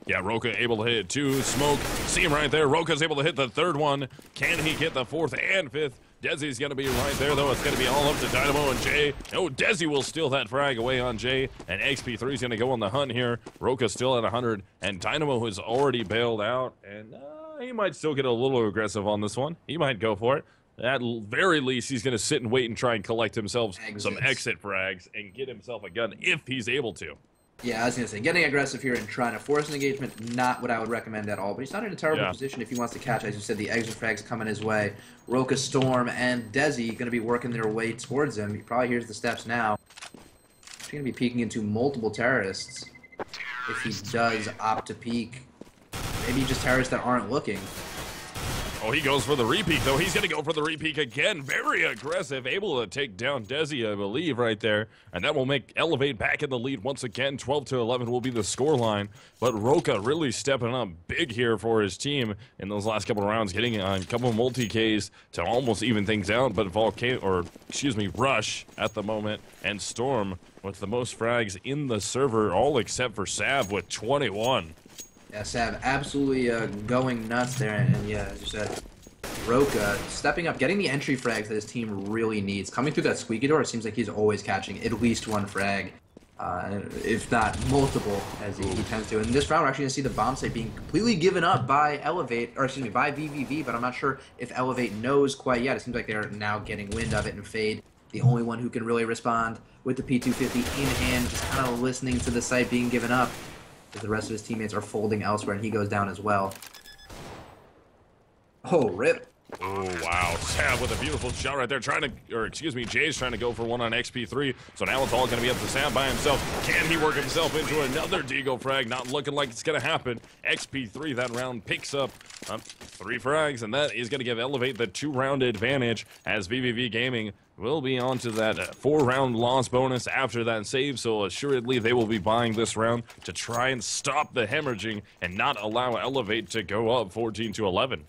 A: Yeah, Roka able to hit 2. Smoke, see him right there. Roka's able to hit the 3rd one. Can he get the 4th and 5th? Desi's going to be right there, though. It's going to be all up to Dynamo and Jay. Oh, Desi will steal that frag away on Jay, and XP3 is going to go on the hunt here. Roka's still at 100, and Dynamo has already bailed out, and he might still get a little aggressive on this one. He might go for it. At very least, he's going to sit and wait and try and collect himself some exit frags and get himself a gun if he's able to.
B: Yeah, I was going to say, getting aggressive here and trying to force an engagement, not what I would recommend at all. But he's not in a terrible position if he wants to catch, as you said, the exit frags coming his way. Roka, Storm, and Desi going to be working their way towards him. He probably hears the steps now. He's going to be peeking into multiple terrorists. If he does opt to peek, maybe just terrorists that aren't looking.
A: Oh, he goes for the repeat, though. He's going to go for the repeat again. Very aggressive, able to take down Desi, I believe, right there. And that will make eLevate back in the lead once again. 12-11 will be the scoreline. But Roka really stepping up big here for his team in those last couple of rounds, getting a couple of multi-Ks to almost even things out. But Rush at the moment, and Storm with the most frags in the server, all except for Sav with 21.
B: Yeah, Sav absolutely going nuts there, and yeah, as you said, Roka stepping up, getting the entry frags that his team really needs. Coming through that squeaky door, it seems like he's always catching at least one frag, if not multiple, as he tends to. And this round, we're actually going to see the bomb site being completely given up by eLevate, or excuse me, by vVv, but I'm not sure if eLevate knows quite yet. It seems like they're now getting wind of it, and Fade, the only one who can really respond with the P250 in hand, just kind of listening to the site being given up. The rest of his teammates are folding elsewhere, and he goes down as well. Oh, rip.
A: Oh, wow. Sav with a beautiful shot right there. Jay's trying to go for one on XP3. So now it's all going to be up to Sav by himself. Can he work himself into another Deagle frag? Not looking like it's going to happen. XP3 that round picks up 3 frags, and that is going to give eLevate the 2-round advantage, as vVv Gaming will be on to that 4-round loss bonus after that save. So assuredly they will be buying this round to try and stop the hemorrhaging and not allow eLevate to go up 14-11.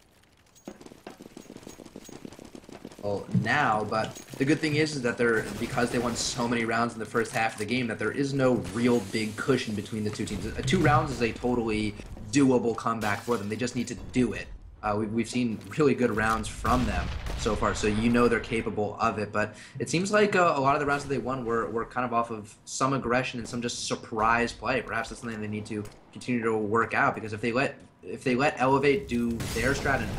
B: Now, but the good thing is that because they won so many rounds in the first half of the game, that there is no real big cushion between the two teams. 2 rounds is a totally doable comeback for them. They just need to do it. We've seen really good rounds from them so far, so you know they're capable of it. But it seems like a lot of the rounds that they won were kind of off of some aggression and some just surprise play. Perhaps that's something they need to continue to work out, because if they let eLevate do their strategy,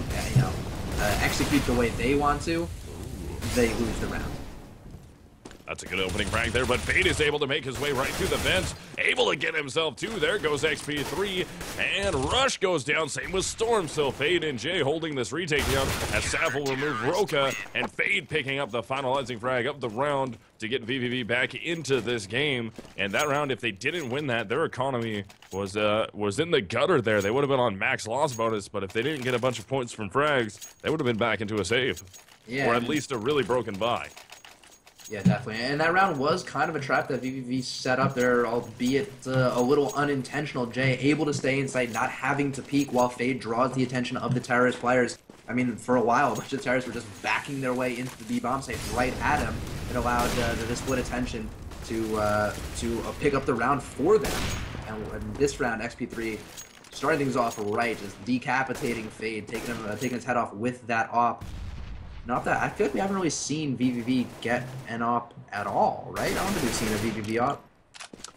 B: execute the way they want to, they lose the round.
A: That's a good opening frag there, but Fade is able to make his way right through the vents, able to get himself 2. There goes XP3, and Rush goes down. Same with Storm, so Fade and Jay holding this retake down, as Sav will remove Roka, and Fade picking up the finalizing frag of the round to get vVv back into this game. And that round, if they didn't win that, their economy was in the gutter there. They would have been on max loss bonus, but if they didn't get a bunch of points from frags, they would have been back into a save.
B: Yeah,
A: or at least a really broken bye.
B: Yeah, definitely. And that round was kind of a trap that vVv set up there, albeit a little unintentional. Jay able to stay in sight, not having to peek while Fade draws the attention of the terrorist players. I mean, for a while, a bunch of terrorists were just backing their way into the B bomb site right at him. It allowed the split attention to pick up the round for them. And this round, XP3 starting things off right, just decapitating Fade, taking his head off with that op. Not that I feel like we haven't really seen vVv get an op at all, right? I don't think we've seen a vVv op.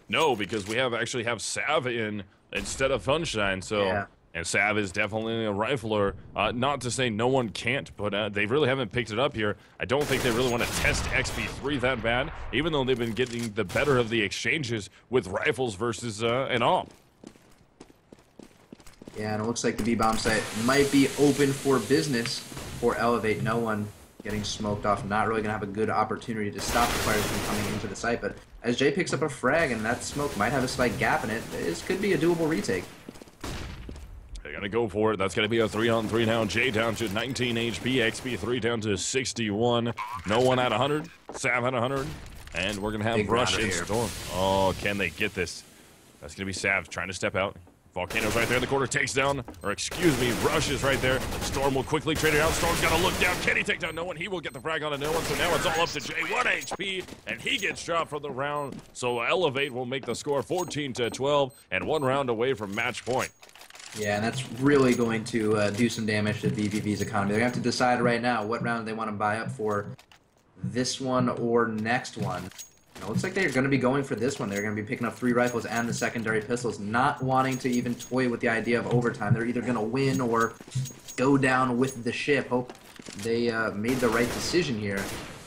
A: No, because we actually have Sav in instead of Funshine, so
B: Yeah.
A: And Sav is definitely a rifler. Not to say no one can't, but they really haven't picked it up here. I don't think they really want to test XP3 that bad, even though they've been getting the better of the exchanges with rifles versus an op.
B: Yeah, and it looks like the B-bomb site might be open for business for eLevate. No one getting smoked off. Not really going to have a good opportunity to stop the players from coming into the site, but as Jay picks up a frag and that smoke might have a slight gap in it, this could be a doable retake.
A: They're going to go for it. That's going to be a 3-on-3 now. Jay down to 19 HP. XP3 down to 61. No one at 100. Sav at 100. And we're going to have
B: Big
A: Rush
B: rounder
A: and
B: here.
A: Storm. Oh, can they get this? That's going to be Sav trying to step out. Volcano's right there in the corner, takes down, or excuse me, Rush is right there. Storm will quickly trade it out. Storm's got to look down. Can he take down no one? He will get the frag on no one, so now it's all up to Jay. 1 HP, and he gets dropped for the round. So eLevate will make the score 14-12, and 1 round away from match point.
B: Yeah, and that's really going to do some damage to vVv's economy. They're going to have to decide right now what round they want to buy up for, this one or next one. It looks like they're going to be going for this one. They're going to be picking up 3 rifles and the secondary pistols, not wanting to even toy with the idea of overtime. They're either going to win or go down with the ship. Hope they made the right decision here.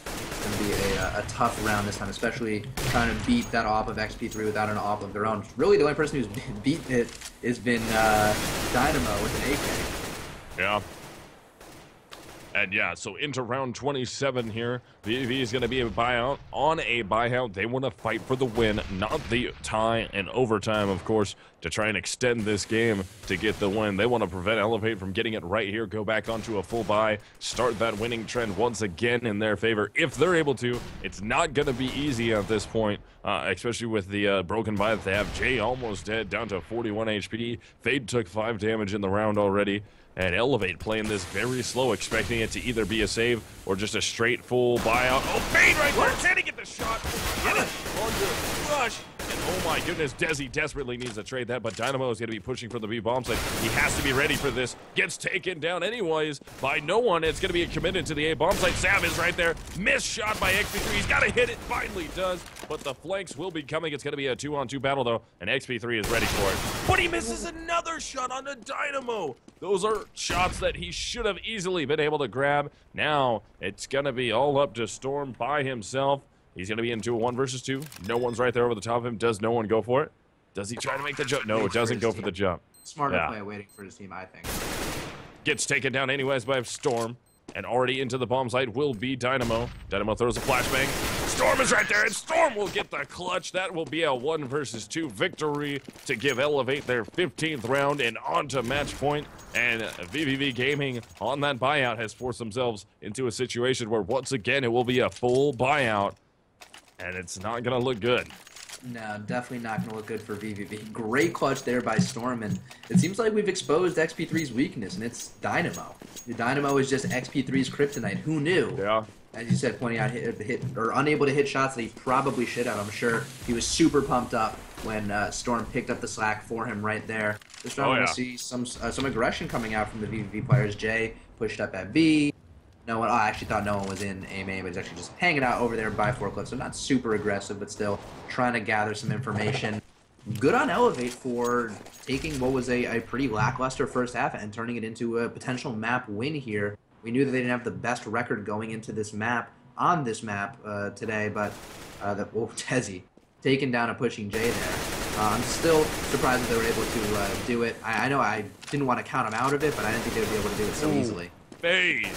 B: It's going to be a tough round this time, especially trying to beat that op of XP3 without an op of their own. Really, the only person who's beaten it has been Dynamo with an AK.
A: Yeah. And yeah, so into round 27 here. vVv is going to be a buyout. On a buyout, they want to fight for the win, not the tie and overtime, of course, to try and extend this game to get the win. They want to prevent eLevate from getting it right here, go back onto a full buy, start that winning trend once again in their favor. If they're able to, it's not going to be easy at this point, especially with the broken buy that they have. Jay almost dead, down to 41 HP. Fade took 5 damage in the round already. And eLevate playing this very slow, expecting it to either be a save or just a straight full buyout. Oh, Fade right there! Can he get the shot? Get it under Rush! And oh my goodness, Desi desperately needs to trade that, but Dynamo is going to be pushing for the B-bomb site. He has to be ready for this. Gets taken down anyways by no one. It's going to be committed to the A-bomb site. Sav is right there. Missed shot by XP3. He's got to hit it. Finally does, but the flanks will be coming. It's going to be a 2-on-2 battle though, and XP3 is ready for it. But he misses another shot on the Dynamo. Those are shots that he should have easily been able to grab. Now it's going to be all up to Storm by himself. He's going to be into a 1 versus 2. No one's right there over the top of him. Does no one go for it? Does he try to make the jump? No, it doesn't go for the jump.
B: Smarter play waiting for his team, I think.
A: Gets taken down anyways by Storm. And already into the bomb site will be Dynamo. Dynamo throws a flashbang. Storm is right there, and Storm will get the clutch. That will be a 1 versus 2 victory to give eLevate their 15th round and on to match point. And vVv Gaming on that buyout has forced themselves into a situation where once again it will be a full buyout. And it's not going to look good.
B: No, definitely not going to look good for vVv. Great clutch there by Storm, and it seems like we've exposed XP3's weakness, and it's Dynamo. The Dynamo is just XP3's kryptonite. Who knew?
A: Yeah.
B: As you said, pointing out unable to hit shots that he probably should have. I'm sure he was super pumped up when Storm picked up the slack for him right there. This round, we're going to see some aggression coming out from the vVv players. Jay pushed up at B. No one. Oh, I actually thought no one was in A main, but he's actually just hanging out over there by forklift. So not super aggressive, but still trying to gather some information. Good on eLevate for taking what was a pretty lackluster first half and turning it into a potential map win here. We knew that they didn't have the best record going into this map on this map today, but Tezzy taking down and pushing Jay there. I'm still surprised that they were able to do it. I know I didn't want to count them out of it, but I didn't think they would be able to do it so easily.
A: Fade.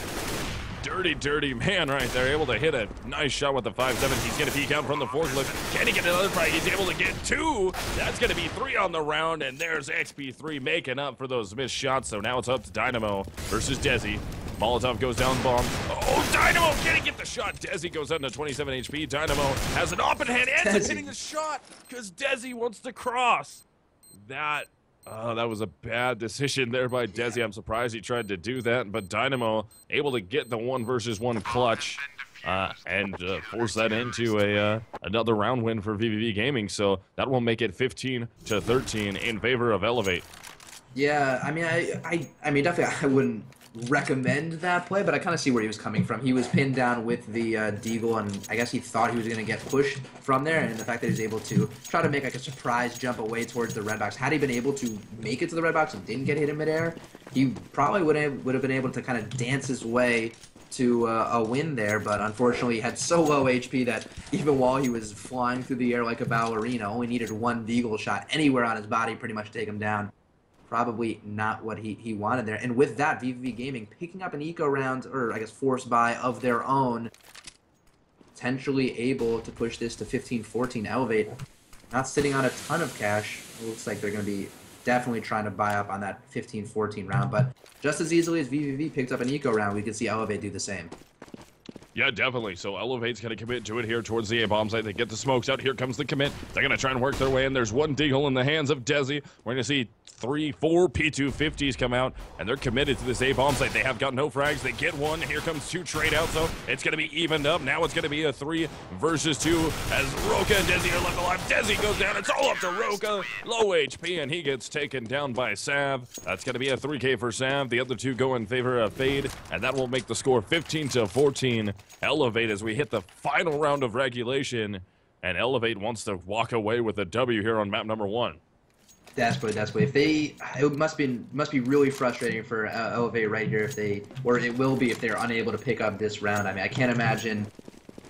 A: Dirty man right there, able to hit a nice shot with the 5.7. He's going to peek out from the forklift. Can he get another frag? He's able to get 2. That's going to be 3 on the round, and there's XP3 making up for those missed shots. So now it's up to Dynamo versus Desi. Molotov goes down bomb. Oh, Dynamo can't get the shot. Desi goes down to 27 HP. Dynamo has an open hand, ends up hitting the shot because Desi wants to cross. That was a bad decision there by Desi. I'm surprised he tried to do that, but Dynamo able to get the 1 versus 1 clutch and force that into another round win for vVv Gaming. So that will make it 15-13 in favor of eLevate.
B: Yeah, I mean, I mean, definitely, I wouldn't recommend that play, but I kind of see where he was coming from. He was pinned down with the Deagle, and I guess he thought he was going to get pushed from there, and the fact that he's able to try to make like a surprise jump away towards the red box. Had he been able to make it to the red box and didn't get hit in midair, he probably would have been able to kind of dance his way to a win there, but unfortunately he had so low HP that even while he was flying through the air like a ballerina, only needed 1 Deagle shot anywhere on his body pretty much to take him down. Probably not what he wanted there. And with that, vVv Gaming picking up an eco round, or I guess force buy of their own, potentially able to push this to 15-14. eLevate not sitting on a ton of cash. It looks like they're going to be definitely trying to buy up on that 15-14 round, but just as easily as vVv picked up an eco round, we could see eLevate do the same.
A: Yeah, definitely. So eLevate's going to commit to it here towards the A-bomb site. They get the smokes out. Here comes the commit. They're going to try and work their way in. There's 1 Deagle in the hands of Desi. We're going to see 3, 4 P250s come out, and they're committed to this A-bomb site. They have got no frags. They get 1. Here comes 2 trade outs, though. It's going to be evened up. Now it's going to be a 3 versus 2 as Roka and Desi are left alive. Desi goes down. It's all up to Roka. Low HP, and he gets taken down by Sav. That's going to be a 3K for Sav. The other 2 go in favor of Fade, and that will make the score 15-14. eLevate as we hit the final round of regulation, and eLevate wants to walk away with a W here on map number 1.
B: Desperately. If they, it must be really frustrating for eLevate right here if they, or it will be if they're unable to pick up this round. I mean, I can't imagine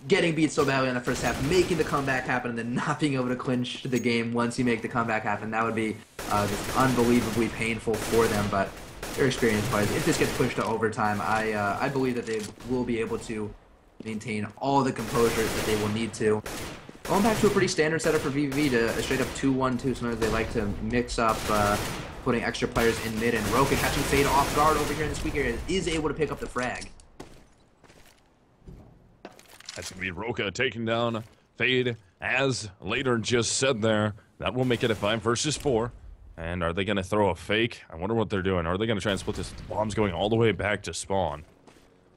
B: getting beat so badly in the first half, making the comeback happen, and then not being able to clinch the game once you make the comeback happen. That would be just unbelievably painful for them. But they're experienced players. If this gets pushed to overtime, I believe that they will be able to maintain all the composure that they will need to. Going back to a pretty standard setup for vVv to a straight up 2-1-2. Sometimes they like to mix up putting extra players in mid, and Roka catching Fade off guard over here in this weak area is able to pick up the frag.
A: That's going to be Roka taking down Fade, as Later just said there. That will make it a 5 versus 4. And are they going to throw a fake? I wonder what they're doing. Are they going to try and split this? The bomb's going all the way back to spawn.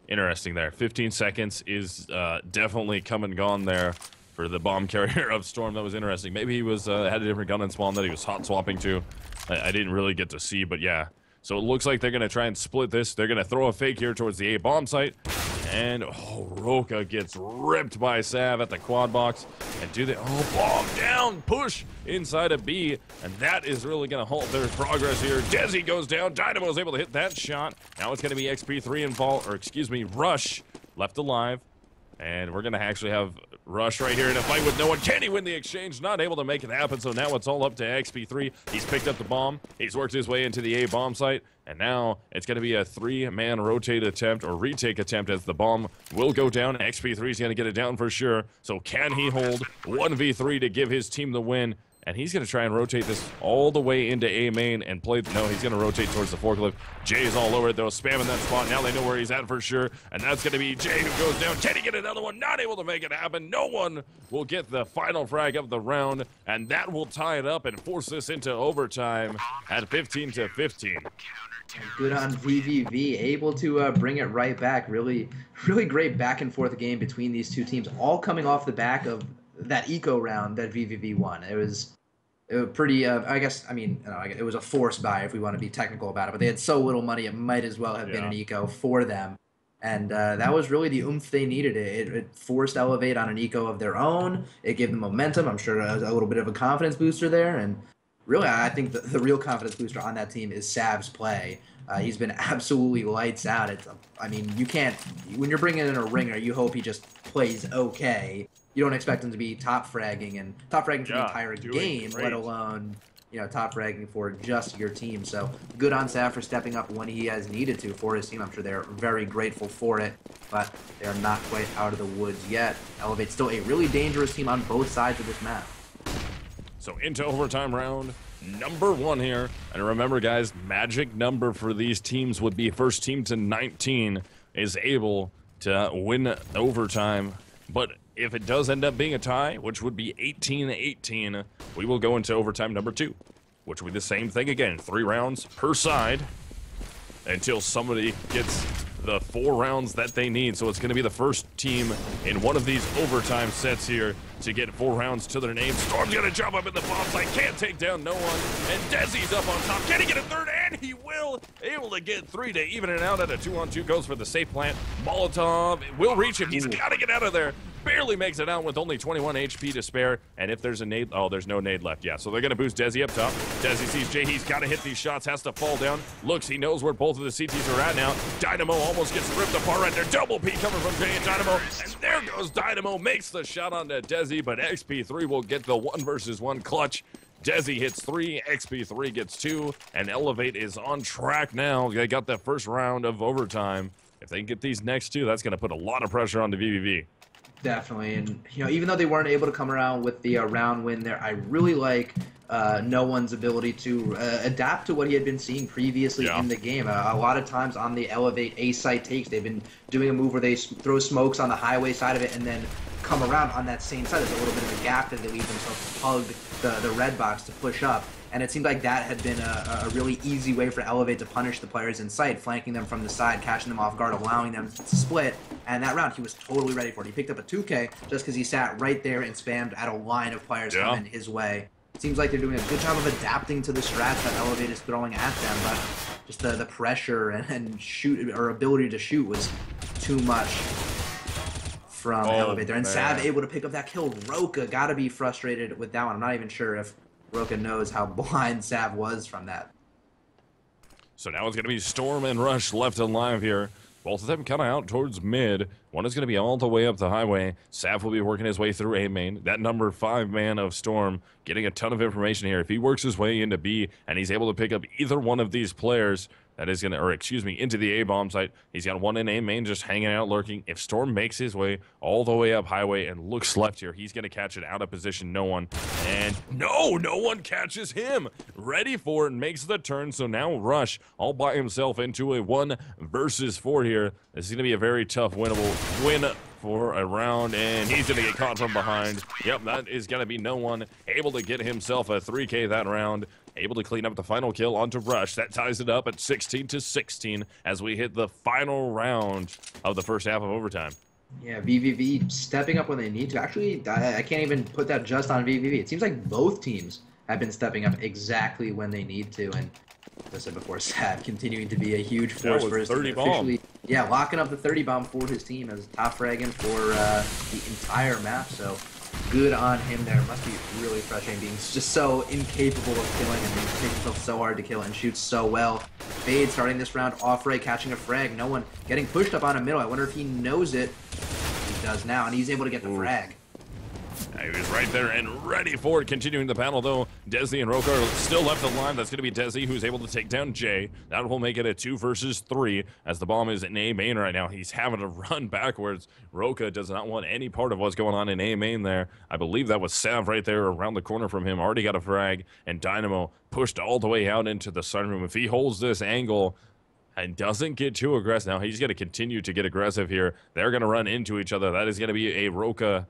A: Interesting there. 15 seconds is definitely come and gone there for the bomb carrier of Storm. That was interesting. Maybe he was had a different gun in spawn that he was hot swapping to. I didn't really get to see, but yeah. So it looks like they're going to try and split this. They're going to throw a fake here towards the A-bomb site. And, Roka gets ripped by Sav at the quad box. And do they, bomb down, push inside of B. And that is really going to halt their progress here. Desi goes down. Dynamo's able to hit that shot. Now it's going to be XP3 and Rush left alive. And we're going to actually have Rush right here in a fight with no one. Can he win the exchange? Not able to make it happen, so now it's all up to XP3. He's picked up the bomb. He's worked his way into the A-bomb site, and now it's going to be a 3-man rotate attempt or retake attempt as the bomb will go down. XP3 is going to get it down for sure, so can he hold 1v3 to give his team the win? And he's going to try and rotate this all the way into A main and play. No, he's going to rotate towards the forklift. Jay's all over it, though, spamming that spot. Now they know where he's at for sure. And that's going to be Jay who goes down. Can he get another one? Not able to make it happen. No one will get the final frag of the round. And that will tie it up and force this into overtime at 15-15.
B: Good on vVv, able to bring it right back. Really, really great back and forth game between these two teams, all coming off the back of that eco round that vVv won. It was pretty, it was a force buy if we want to be technical about it, but they had so little money it might as well have been an eco for them. And that was really the oomph they needed. It forced eLevate on an eco of their own. It gave them momentum. I'm sure a little bit of a confidence booster there. And really, I think the real confidence booster on that team is Sav's play. He's been absolutely lights out. You can't, when you're bringing in a ringer, you hope he just plays okay. You don't expect him to be top fragging for the entire game, let alone, top fragging for just your team. So good on Sav for stepping up when he has needed to for his team. I'm sure they're very grateful for it, but they're not quite out of the woods yet. eLevate's still a really dangerous team on both sides of this map.
A: So into overtime round number 1 here. And remember, guys, magic number for these teams would be first team to 19 is able to win overtime. But if it does end up being a tie, which would be 18-18, we will go into overtime number 2, which will be the same thing again, 3 rounds per side until somebody gets the 4 rounds that they need. So it's going to be the first team in one of these overtime sets here to get 4 rounds to their name. Storm's going to jump up in the bomb site, can't take down no one, and Desi's up on top. Can he get a third? And he will. Able to get 3 to even it out at a 2-on-2. Goes for the safe plant. Molotov will reach him. He's got to get out of there. Barely makes it out with only 21 HP to spare. And if there's a nade, oh, there's no nade left. Yeah, so they're going to boost Desi up top. Desi sees Jay. He's got to hit these shots, has to fall down. Looks, he knows where both of the CTs are at now. Dynamo almost gets ripped apart right there. Double P coming from Jay and Dynamo. And there goes Dynamo. Makes the shot onto Desi, but XP3 will get the 1 versus 1 clutch. Desi hits 3, XP3 gets 2, and eLevate is on track now. They got the first round of overtime. If they can get these next 2, that's going to put a lot of pressure on the vVv.
B: Definitely, and even though they weren't able to come around with the round win there, I really like No One's ability to adapt to what he had been seeing previously in the game. A lot of times on the eLevate A site takes, they've been doing a move where they throw smokes on the highway side of it and then come around on that same side. There's a little bit of a gap that they leave themselves to hug the red box to push up. And it seemed like that had been a really easy way for eLevate to punish the players in sight, flanking them from the side, catching them off guard, allowing them to split. And that round, he was totally ready for it. He picked up a 2K just because he sat right there and spammed at a line of players coming his way. It seems like they're doing a good job of adapting to the strats that eLevate is throwing at them, but just the pressure and shoot or ability to shoot was too much from eLevate there. And Sav able to pick up that kill. Roka got to be frustrated with that one. I'm not even sure if Roka knows how blind Sav was from that.
A: So now it's going to be Storm and Rush left alive here. Both of them kind of out towards mid. One is going to be all the way up the highway. Sav will be working his way through A main. That number 5 man of Storm getting a ton of information here. If he works his way into B and he's able to pick up either one of these players, that is going to, or excuse me, into the A bomb site. He's got one in A main just hanging out, lurking. If Storm makes his way all the way up highway and looks left here, he's going to catch it out of position. No one. And no one catches him. Ready for it, makes the turn. So now Rush all by himself into a 1 versus 4 here. This is going to be a very tough winnable win for a round, and he's going to get caught from behind. Yep, that is going to be no one. Able to get himself a 3K that round. Able to clean up the final kill onto Rush. That ties it up at 16-16 as we hit the final round of the first half of overtime.
B: Yeah, vVv stepping up when they need to. Actually, I can't even put that just on vVv. It seems like both teams have been stepping up exactly when they need to. And as I said before, Sav continuing to be a huge force for his
A: 30
B: team. Officially, yeah, locking up the 30 bomb for his team as top fragging for the entire map. So good on him there. Must be really frustrating being just so incapable of killing and makes himself so hard to kill and shoots so well. Fade starting this round off right, catching a frag. No one getting pushed up on a middle. I wonder if he knows it. He does now, and he's able to get the frag.
A: He was right there and ready for it. Continuing the panel, though, Desi and Roka are still left alive. That's going to be Desi, who's able to take down Jay. That will make it a 2 versus 3, as the bomb is in A main right now. He's having to run backwards. Roka does not want any part of what's going on in A main there. I believe that was Sav right there around the corner from him. Already got a frag, and Dynamo pushed all the way out into the sunroom. If he holds this angle and doesn't get too aggressive, now he's going to continue to get aggressive here. They're going to run into each other. That is going to be a Roka.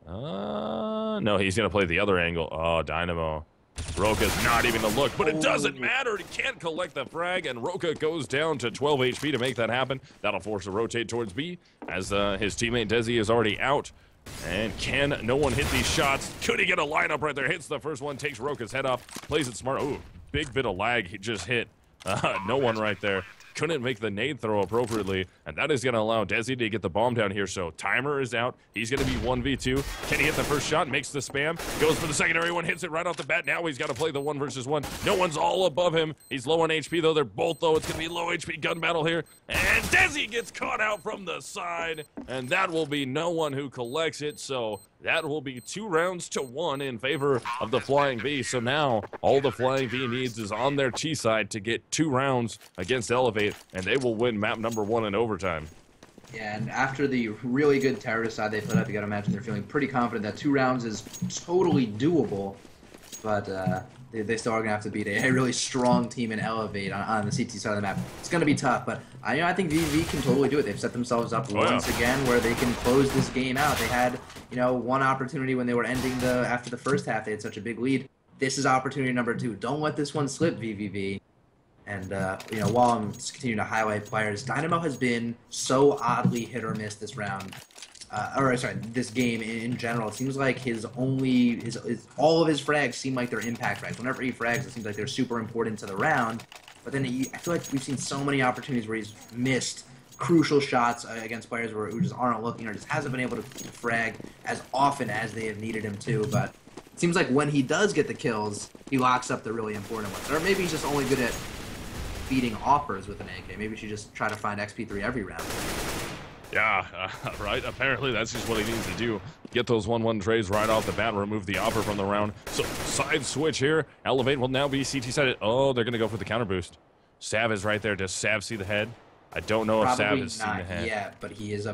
A: No, he's going to play the other angle. Oh, Dynamo. Roka's not even to look, but it doesn't matter. He can't collect the frag, and Roka goes down to 12 HP to make that happen. That'll force a rotate towards B, as his teammate Desi is already out. And can no one hit these shots? Could he get a lineup right there? Hits the first one, takes Roka's head off, plays it smart. Ooh, big bit of lag. He just hit no one right there. Couldn't make the nade throw appropriately, and that is going to allow Desi to get the bomb down here. So timer is out. He's going to be 1v2. Can he hit the first shot? Makes the spam. Goes for the secondary one. Hits it right off the bat. Now he's got to play the 1 versus 1. No one's all above him. He's low on HP, though. They're both low. It's going to be low HP gun battle here. And Desi gets caught out from the side, and that will be no one who collects it. So that will be 2 rounds to 1 in favor of the Flying V. So now all the Flying V needs is on their T side to get 2 rounds against eLevate, and they will win map number 1 in overtime.
B: Yeah, and after the really good terrorist side they put up, you got to imagine they're feeling pretty confident that 2 rounds is totally doable. But they still are going to have to beat a really strong team in eLevate on the CT side of the map. It's going to be tough, but I think vVv can totally do it. They've set themselves up once again where they can close this game out. They had, one opportunity when they were ending after the first half. They had such a big lead. This is opportunity number 2. Don't let this one slip, vVv. And, while I'm just continuing to highlight players, Dynamo has been so oddly hit or miss this round. This game in general. It seems like all of his frags seem like they're impact frags. Whenever he frags, it seems like they're super important to the round. But then I feel like we've seen so many opportunities where he's missed crucial shots against players who just aren't looking or just hasn't been able to frag as often as they have needed him to. But it seems like when he does get the kills, he locks up the really important ones. Or maybe he's just only good at beating offers with an AK. Maybe we should just try to find XP3 every round.
A: Yeah, right. Apparently, that's just what he needs to do. Get those 1-1 trades right off the bat, remove the offer from the round. So, side switch here. eLevate will now be CT-sided. Oh, they're going to go for the counter boost. Sav is right there. Does Sav see the head? I don't know if Sav has seen the head.
B: Yeah, but he's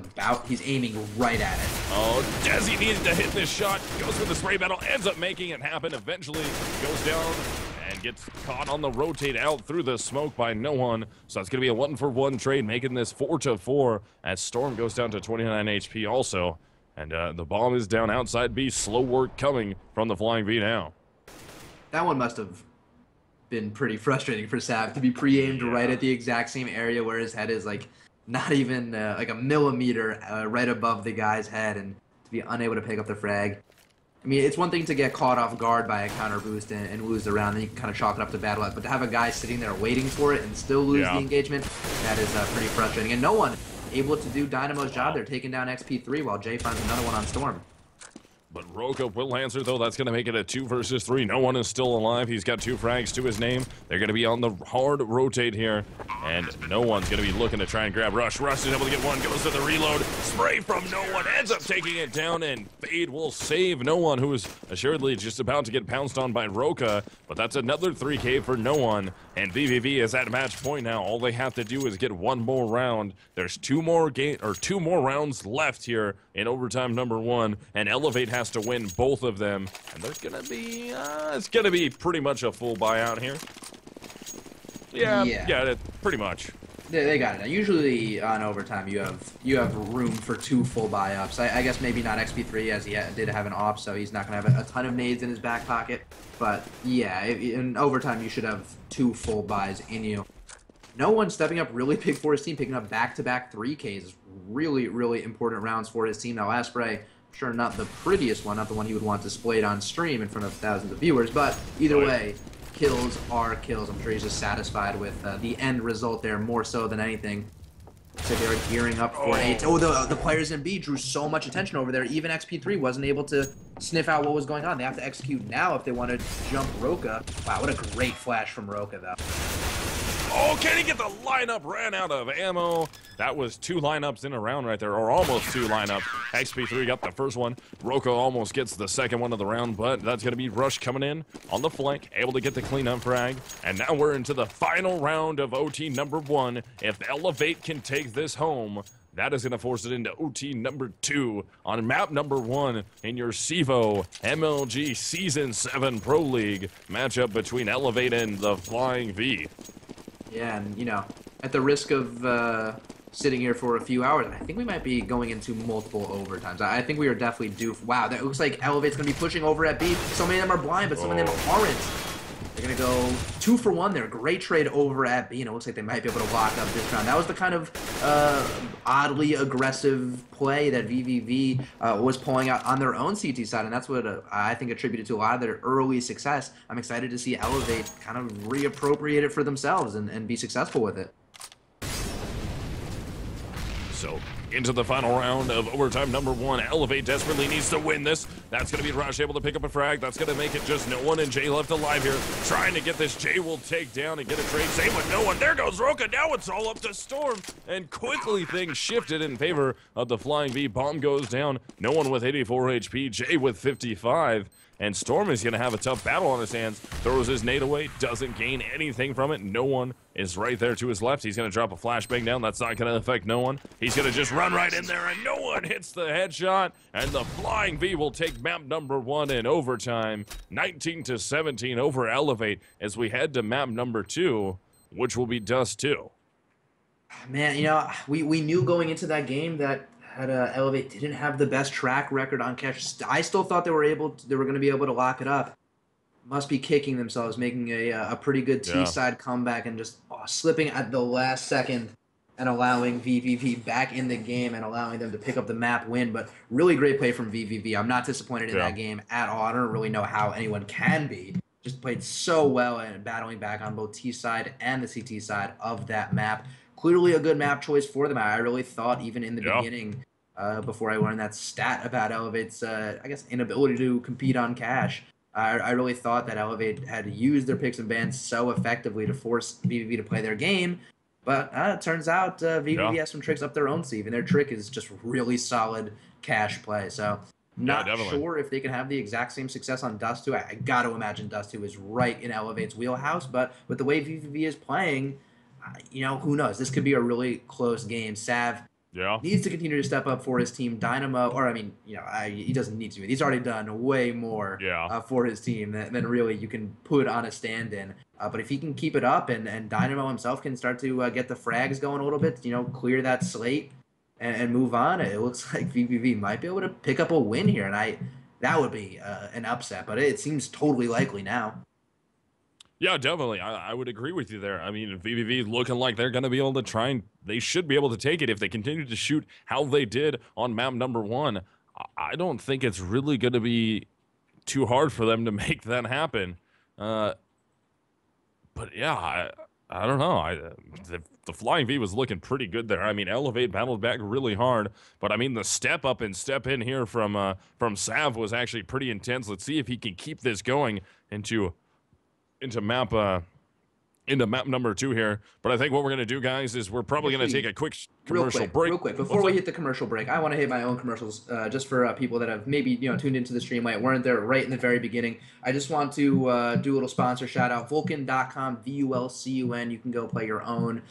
B: aiming right at it.
A: Oh, Desi needed to hit this shot. Goes for the spray battle. Ends up making it happen. Eventually goes down and gets caught on the rotate out through the smoke by no one. So it's going to be a 1-for-1 trade, making this 4-4 as Storm goes down to 29 HP also. And the bomb is down outside B. Slow work coming from the Flying V now.
B: That one must have been pretty frustrating for Sav to be pre-aimed right at the exact same area where his head is, like, not even like a millimeter right above the guy's head, and to be unable to pick up the frag. I mean, it's one thing to get caught off guard by a counter boost and lose the round, then you can kind of chalk it up to bad luck. But to have a guy sitting there waiting for it and still lose the engagement, that is pretty frustrating. And no one able to do Dynamo's job. They're taking down XP3 while Jay finds another one on Storm.
A: But Roka will answer, though. That's going to make it a 2 versus 3. No one is still alive. He's got 2 frags to his name. They're going to be on the hard rotate here. And no one's going to be looking to try and grab Rush. Rush is able to get one. Goes to the reload. Spray from no one. Ends up taking it down. And Fade will save no one, who is assuredly just about to get pounced on by Roka. But that's another 3K for no one. And vVv is at match point now. All they have to do is get one more round. There's two more rounds left here in overtime number 1. And eLevate has to win both of them, and there's gonna be it's gonna be pretty much a full buyout here. Yeah, pretty much.
B: They got it. Now, usually on overtime you have room for 2 full buy-ups. I guess maybe not XP3, as he did have an op, so he's not gonna have a ton of nades in his back pocket. But yeah, in overtime you should have 2 full buys in you. No one stepping up really big for his team, picking up back-to-back 3Ks. Really, really important rounds for his team. Now, last spray, sure, not the prettiest one, not the one he would want displayed on stream in front of thousands of viewers, but either way, kills are kills. I'm sure he's just satisfied with the end result there, more so than anything. So they're gearing up for it. Oh, the players in B drew so much attention over there. Even XP3 wasn't able to sniff out what was going on. They have to execute now if they want to jump Roka. Wow, what a great flash from Roka, though.
A: Oh, can he get the lineup? Ran out of ammo. That was 2 lineups in a round right there, or almost 2 lineups. XP3 got the first one. Roka almost gets the second one of the round, but that's going to be Rush coming in on the flank, able to get the cleanup frag. And now we're into the final round of OT number 1. If eLevate can take this home, that is going to force it into OT number 2 on map number 1 in your CEVO MLG Season 7 Pro League matchup between eLevate and the Flying V.
B: Yeah, and, at the risk of sitting here for a few hours, I think we might be going into multiple overtimes. I think we are definitely due. Wow, that looks like eLevate's going to be pushing over at B. So many of them are blind, but some of them aren't. They're going to go 2 for 1 there. Great trade over at B, and it looks like they might be able to lock up this round. That was the kind of oddly aggressive play that vVv was pulling out on their own CT side, and that's what I think attributed to a lot of their early success. I'm excited to see eLevate kind of reappropriate it for themselves and be successful with it.
A: So, into the final round of overtime number 1. eLevate desperately needs to win this. That's going to be Rush able to pick up a frag. That's going to make it just no one, and Jay left alive here. Trying to get this. Jay will take down and get a trade. Same with no one. There goes Roka. Now it's all up to Storm. And quickly things shifted in favor of the Flying V. Bomb goes down. No one with 84 HP. Jay with 55. and Storm is going to have a tough battle on his hands. Throws his nade away, doesn't gain anything from it. No one is right there to his left. He's going to drop a flashbang down. That's not going to affect no one. He's going to just run right in there, and no one hits the headshot, and the Flying V will take map number 1 in overtime, 19-17 over eLevate, as we head to map number 2, which will be Dust 2.
B: Man, you know, we knew going into that game that eLevate didn't have the best track record on cash. I still thought they were going to be able to lock it up. Must be kicking themselves, making a pretty good T-side comeback and just slipping at the last second and allowing vVv back in the game and allowing them to pick up the map win. But really great play from vVv. I'm not disappointed in that game at all. I don't really know how anyone can be. Just played so well and battling back on both T-side and the CT side of that map. Clearly a good map choice for them. I really thought even in the beginning, before I learned that stat about eLevate's, I guess, inability to compete on cash, I really thought that eLevate had used their picks and bans so effectively to force vVv to play their game. But it turns out vVv has some tricks up their own sleeve, and their trick is just really solid cash play. So not sure if they can have the exact same success on Dust 2. I got to imagine Dust 2 is right in eLevate's wheelhouse, but with the way vVv is playing, you know, who knows? This could be a really close game. Sav needs to continue to step up for his team. Dynamo, or I mean, you know, he doesn't need to. He's already done way more for his team than really you can put on a stand-in. But if he can keep it up and Dynamo himself can start to get the frags going a little bit, you know, clear that slate and move on, it looks like vVv might be able to pick up a win here. And that would be an upset, but it seems totally likely now.
A: Yeah, definitely. I would agree with you there. I mean, vVv looking like they're going to be able to try and they should be able to take it if they continue to shoot how they did on map number 1. I don't think it's really going to be too hard for them to make that happen. But yeah, I don't know. The Flying V was looking pretty good there. I mean, eLevate battled back really hard, but I mean, the step up and step in here from Sav was actually pretty intense. Let's see if he can keep this going into map number 2 here. But I think what we're going to do, guys, is we're probably going to take a quick commercial break.
B: Real quick, before we hit the commercial break, I want to hit my own commercials just for people that have maybe tuned into the stream late, weren't there right in the very beginning. I just want to do a little sponsor shout out. Vulcan.com, VULCUN. You can go play your own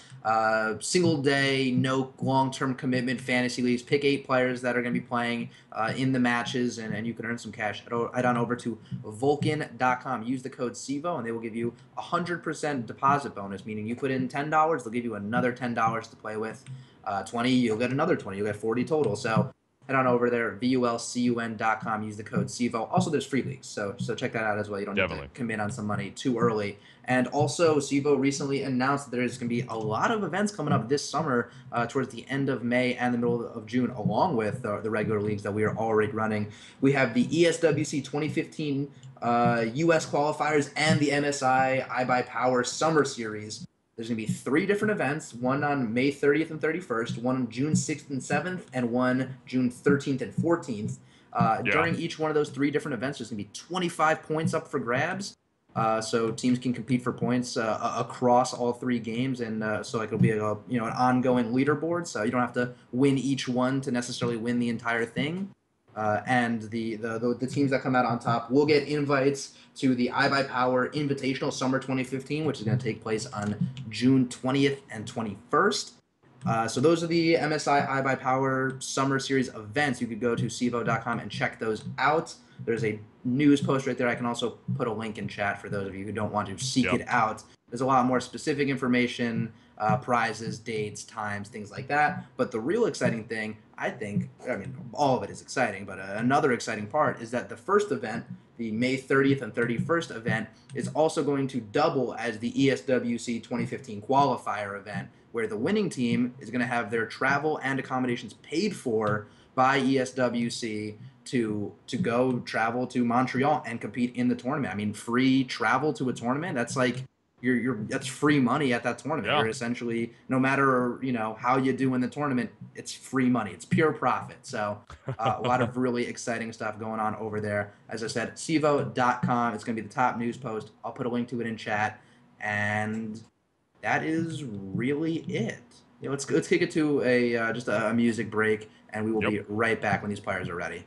B: single day, no long-term commitment fantasy leagues. Pick 8 players that are going to be playing in the matches, and you can earn some cash. Head on over to Vulcan.com. Use the code CEVO, and they will give you 100% deposit bonus, meaning you put in $10, they'll give you another $10 to play with. 20, you'll get another 20. You'll get 40 total. So head on over there, VULCUN.com. Use the code CEVO. Also, there's free leagues, so check that out as well. You don't need to commit on some money too early. And also, CEVO recently announced that there's going to be a lot of events coming up this summer towards the end of May and the middle of June, along with the regular leagues that we are already running. We have the ESWC 2015 U.S. qualifiers and the MSI iBuyPower Summer Series. There's going to be 3 different events, one on May 30th and 31st, one on June 6th and 7th, and one June 13th and 14th. During each one of those 3 different events, there's going to be 25 points up for grabs. So teams can compete for points across all 3 games, and so it'll be an ongoing leaderboard. So you don't have to win each one to necessarily win the entire thing. And the teams that come out on top will get invites to the iBuyPower Invitational Summer 2015, which is going to take place on June 20th and 21st. So those are the MSI iBuyPower Summer Series events. You could go to CEVO.com and check those out. There's a news post right there. I can also put a link in chat for those of you who don't want to seek it out. There's a lot more specific information, prizes, dates, times, things like that. But the real exciting thing, I think, I mean, all of it is exciting, but another exciting part is that the first event, the May 30th and 31st event, is also going to double as the ESWC 2015 qualifier event, where the winning team is going to have their travel and accommodations paid for by ESWC to go travel to Montreal and compete in the tournament. I mean, free travel to a tournament, that's like that's free money at that tournament. You're essentially, no matter how you do in the tournament, it's free money. It's pure profit. So a lot of really exciting stuff going on over there. As I said, CEVO.com. It's going to be the top news post. I'll put a link to it in chat, and that is really it. Let's kick it to just a music break, and we will be right back when these players are ready.